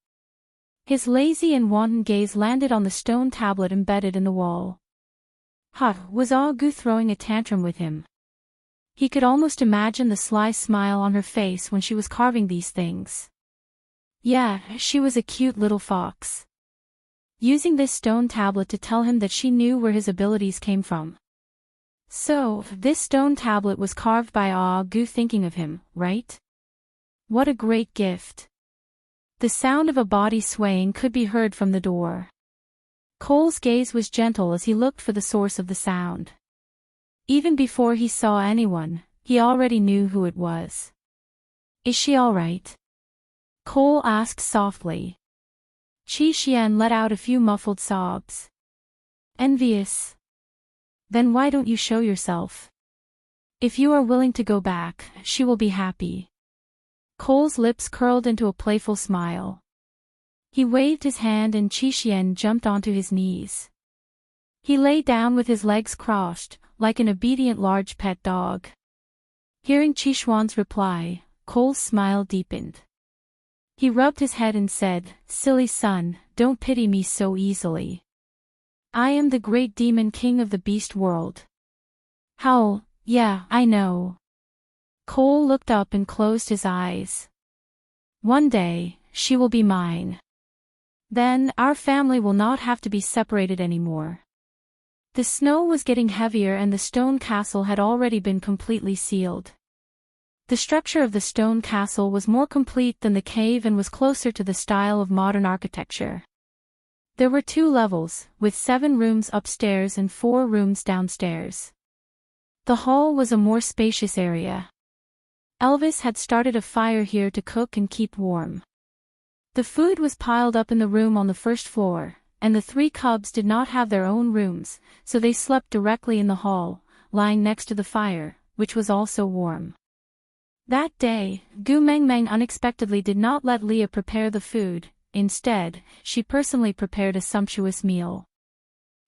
His lazy and wanton gaze landed on the stone tablet embedded in the wall. Was Gu throwing a tantrum with him? He could almost imagine the sly smile on her face when she was carving these things. Yeah, she was a cute little fox. Using this stone tablet to tell him that she knew where his abilities came from. So, this stone tablet was carved by Gu thinking of him, right? What a great gift. The sound of a body swaying could be heard from the door. Cole's gaze was gentle as he looked for the source of the sound. Even before he saw anyone, he already knew who it was. Is she all right? Cole asked softly. Qi Xian let out a few muffled sobs. Envious? Then why don't you show yourself? If you are willing to go back, she will be happy. Cole's lips curled into a playful smile. He waved his hand and Qi Xian jumped onto his knees. He lay down with his legs crossed, like an obedient large pet dog. Hearing Qi Xuan's reply, Cole's smile deepened. He rubbed his head and said, "Silly son, don't pity me so easily. I am the great demon king of the beast world." Howl, yeah, I know. Cole looked up and closed his eyes. One day, she will be mine. Then, our family will not have to be separated anymore. The snow was getting heavier and the stone castle had already been completely sealed. The structure of the stone castle was more complete than the cave and was closer to the style of modern architecture. There were 2 levels, with 7 rooms upstairs and 4 rooms downstairs. The hall was a more spacious area. Elvis had started a fire here to cook and keep warm. The food was piled up in the room on the first floor, and the 3 cubs did not have their own rooms, so they slept directly in the hall, lying next to the fire, which was also warm. That day, Gu Meng Meng unexpectedly did not let Leah prepare the food. Instead, she personally prepared a sumptuous meal.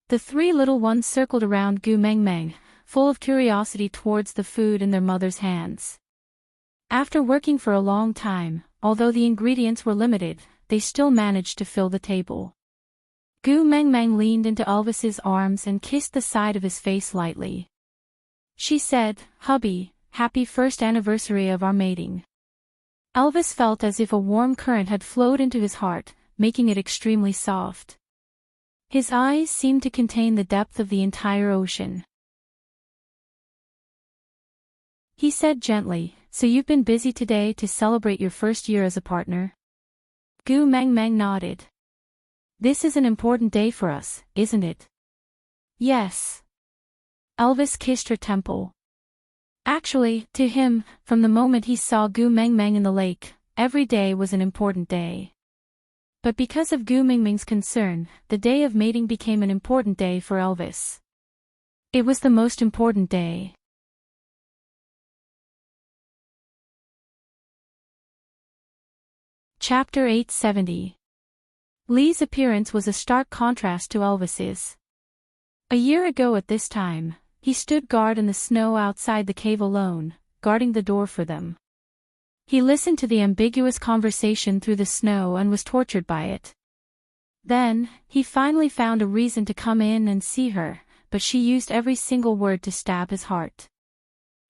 The 3 little ones circled around Gu Meng Meng, full of curiosity towards the food in their mother's hands. After working for a long time, although the ingredients were limited, they still managed to fill the table. Gu Meng Meng leaned into Elvis's arms and kissed the side of his face lightly. She said, "Hubby, happy first anniversary of our mating." Elvis felt as if a warm current had flowed into his heart, making it extremely soft. His eyes seemed to contain the depth of the entire ocean. He said gently, "So you've been busy today to celebrate your first year as a partner?" Gu Meng Meng nodded. "This is an important day for us, isn't it?" "Yes." Elvis kissed her temple. Actually, to him, from the moment he saw Gu Meng Meng in the lake, every day was an important day. But because of Gu Meng Meng's concern, the day of mating became an important day for Elvis. It was the most important day. Chapter 870. Lee's appearance was a stark contrast to Elvis's. A year ago at this time, he stood guard in the snow outside the cave alone, guarding the door for them. He listened to the ambiguous conversation through the snow and was tortured by it. Then, he finally found a reason to come in and see her, but she used every single word to stab his heart.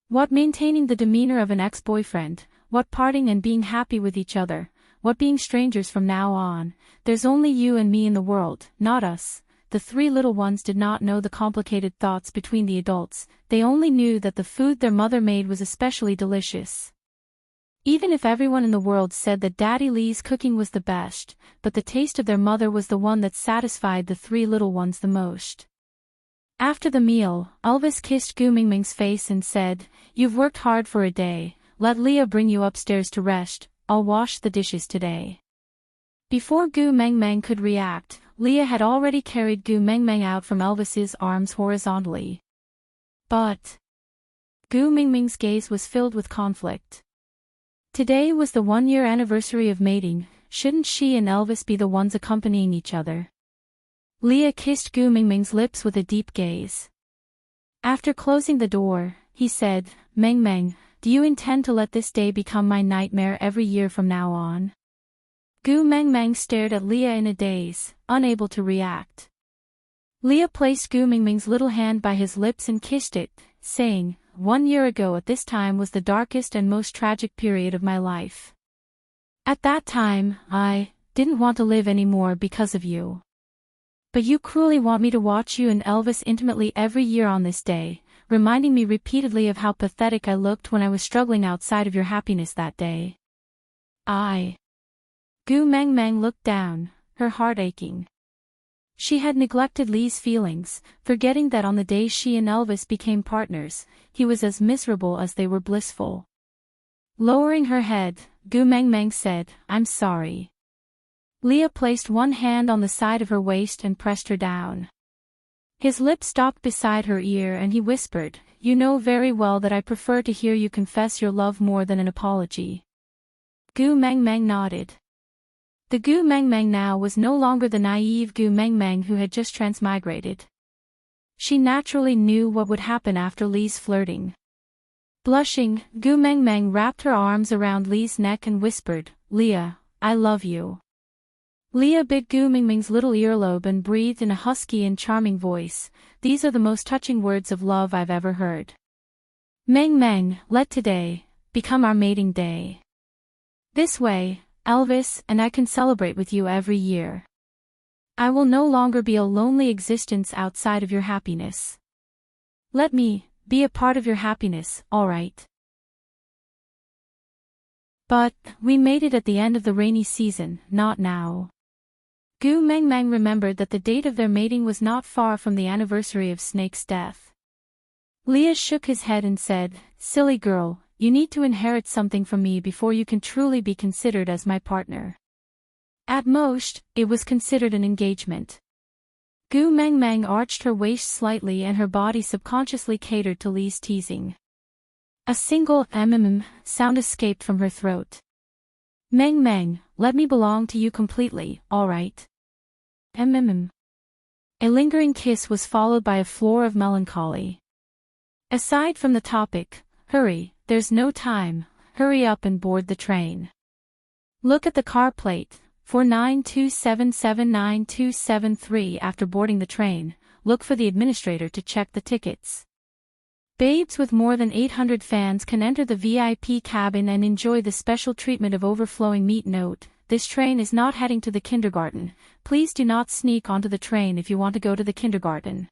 What maintaining the demeanor of an ex-boyfriend, what parting and being happy with each other, what being strangers from now on, there's only you and me in the world, not us. The three little ones did not know the complicated thoughts between the adults, they only knew that the food their mother made was especially delicious. Even if everyone in the world said that Daddy Lee's cooking was the best, but the taste of their mother was the one that satisfied the three little ones the most. After the meal, Elvis kissed Gu Meng Meng's face and said, "You've worked hard for a day, let Leah bring you upstairs to rest, I'll wash the dishes today." Before Gu Meng Meng could react, Leah had already carried Gu Meng Meng out from Elvis's arms horizontally. But Gu Meng Meng's gaze was filled with conflict. Today was the 1-year anniversary of mating, shouldn't she and Elvis be the ones accompanying each other? Leah kissed Gu Meng Meng's lips with a deep gaze. After closing the door, he said, "Meng Meng, do you intend to let this day become my nightmare every year from now on?" Gu Meng Meng stared at Leah in a daze, unable to react. Leah placed Gu Meng Meng's little hand by his lips and kissed it, saying, "1 year ago at this time was the darkest and most tragic period of my life. At that time, I didn't want to live anymore because of you. But you cruelly want me to watch you and Elvis intimately every year on this day, reminding me repeatedly of how pathetic I looked when I was struggling outside of your happiness that day." Gu Meng Meng looked down, her heart aching. She had neglected Lee's feelings, forgetting that on the day she and Elvis became partners, he was as miserable as they were blissful. Lowering her head, Gu Meng Meng said, "I'm sorry." Leah placed one hand on the side of her waist and pressed her down. His lips stopped beside her ear and he whispered, "You know very well that I prefer to hear you confess your love more than an apology." Gu Meng Meng nodded. The Gu Meng Meng now was no longer the naive Gu Meng Meng who had just transmigrated. She naturally knew what would happen after Lee's flirting. Blushing, Gu Meng Meng wrapped her arms around Lee's neck and whispered, "Leah, I love you." Leah bit Gu Meng Meng's little earlobe and breathed in a husky and charming voice, "These are the most touching words of love I've ever heard. Meng Meng, let today become our mating day. This way, Elvis and I can celebrate with you every year. I will no longer be a lonely existence outside of your happiness. Let me be a part of your happiness, all right?" But we made it at the end of the rainy season, not now. Gu Meng Meng remembered that the date of their mating was not far from the anniversary of Snake's death. Leah shook his head and said, "Silly girl, you need to inherit something from me before you can truly be considered as my partner." At most, it was considered an engagement. Gu Meng Meng arched her waist slightly and her body subconsciously catered to Lee's teasing. A single sound escaped from her throat. "Meng Meng, let me belong to you completely, all right?" A lingering kiss was followed by a floor of melancholy. Aside from the topic, "Hurry, there's no time, hurry up and board the train. Look at the car plate, 4927799273." After boarding the train, look for the administrator to check the tickets. Babes with more than 800 fans can enter the VIP cabin and enjoy the special treatment of overflowing meat. Note: this train is not heading to the kindergarten. Please do not sneak onto the train if you want to go to the kindergarten.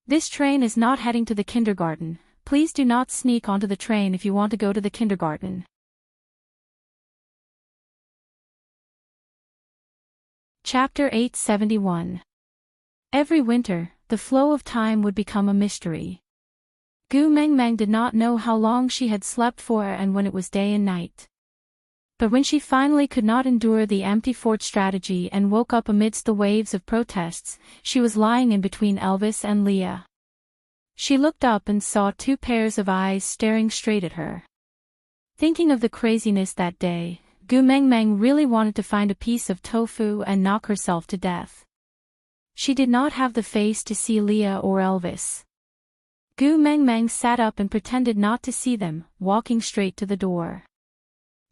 This train is not heading to the kindergarten. Please do not sneak onto the train if you want to go to the kindergarten. Chapter 871. Every winter, the flow of time would become a mystery. Gu Mengmeng did not know how long she had slept for and when it was day and night. But when she finally could not endure the empty fort strategy and woke up amidst the waves of protests, she was lying in between Elvis and Leah. She looked up and saw two pairs of eyes staring straight at her. Thinking of the craziness that day, Gu Mengmeng really wanted to find a piece of tofu and knock herself to death. She did not have the face to see Leah or Elvis. Gu Mengmeng sat up and pretended not to see them, walking straight to the door.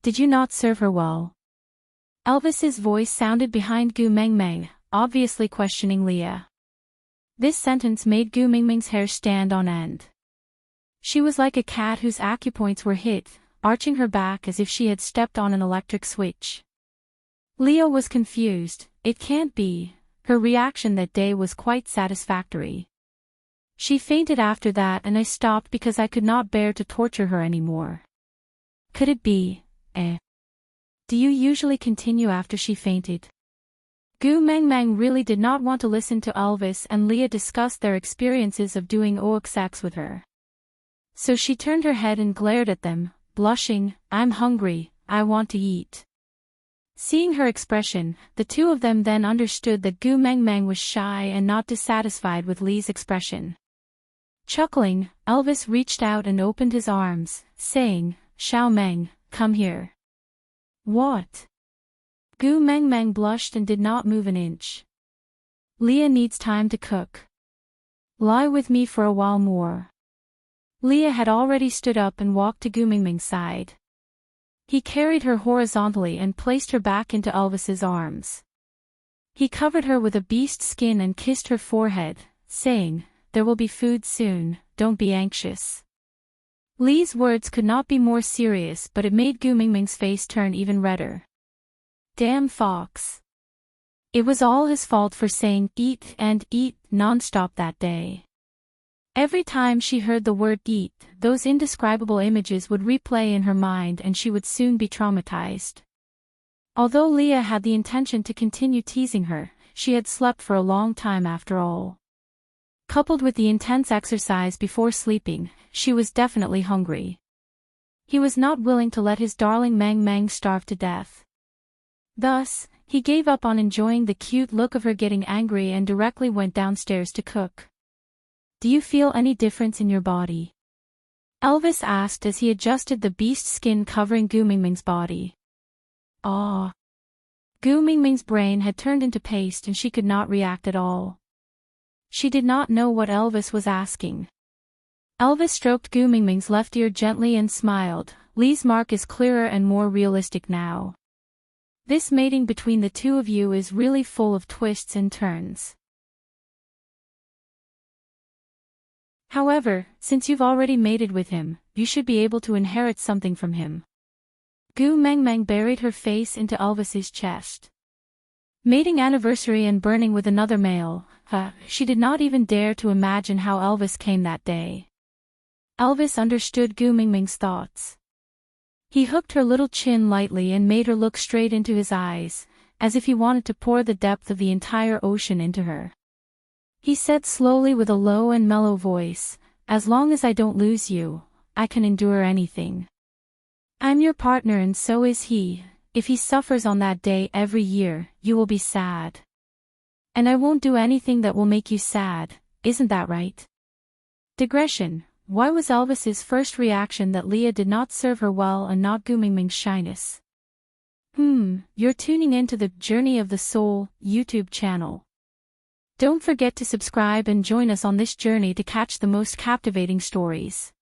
Did you not serve her well? Elvis's voice sounded behind Gu Mengmeng, obviously questioning Leah. This sentence made Gu Mengmeng's hair stand on end. She was like a cat whose acupoints were hit, arching her back as if she had stepped on an electric switch. Leah was confused. It can't be. Her reaction that day was quite satisfactory. She fainted after that and I stopped because I could not bear to torture her anymore. Could it be? Do you usually continue after she fainted? Gu Mengmeng really did not want to listen to Elvis and Leah discuss their experiences of doing sex with her. So she turned her head and glared at them, blushing. I'm hungry, I want to eat. Seeing her expression, the two of them then understood that Gu Mengmeng was shy and not dissatisfied with Lee's expression. Chuckling, Elvis reached out and opened his arms, saying, Xiao Meng, come here. What? Gu Mengmeng blushed and did not move an inch. Leah needs time to cook. Lie with me for a while more. Leah had already stood up and walked to Gu Mengmeng's side. He carried her horizontally and placed her back into Elvis's arms. He covered her with a beast skin and kissed her forehead, saying, There will be food soon, don't be anxious. Lee's words could not be more serious, but it made Gu Mengmeng's face turn even redder. Damn fox. It was all his fault for saying eat and eat non-stop that day. Every time she heard the word eat, those indescribable images would replay in her mind and she would soon be traumatized. Although Leah had the intention to continue teasing her, she had slept for a long time after all. Coupled with the intense exercise before sleeping, she was definitely hungry. He was not willing to let his darling Meng Meng starve to death. Thus, he gave up on enjoying the cute look of her getting angry and directly went downstairs to cook. Do you feel any difference in your body? Elvis asked as he adjusted the beast skin covering Gu Mengmeng's body. Ah. Gu Mengmeng's brain had turned into paste and she could not react at all. She did not know what Elvis was asking. Elvis stroked Gu Mengmeng's left ear gently and smiled. Lee's mark is clearer and more realistic now. This mating between the two of you is really full of twists and turns. However, since you've already mated with him, you should be able to inherit something from him. Gu Mengmeng buried her face into Elvis's chest. Mating anniversary and burning with another male, she did not even dare to imagine how Elvis came that day. Elvis understood Gu Mengmeng's thoughts. He hooked her little chin lightly and made her look straight into his eyes, as if he wanted to pour the depth of the entire ocean into her. He said slowly with a low and mellow voice, As long as I don't lose you, I can endure anything. I'm your partner and so is he. If he suffers on that day every year, you will be sad. And I won't do anything that will make you sad, isn't that right? Digression. Why was Elvis's first reaction that Leah did not serve her well and not Gu Mengmeng's shyness? You're tuning into the Journey of the Soul YouTube channel. Don't forget to subscribe and join us on this journey to catch the most captivating stories.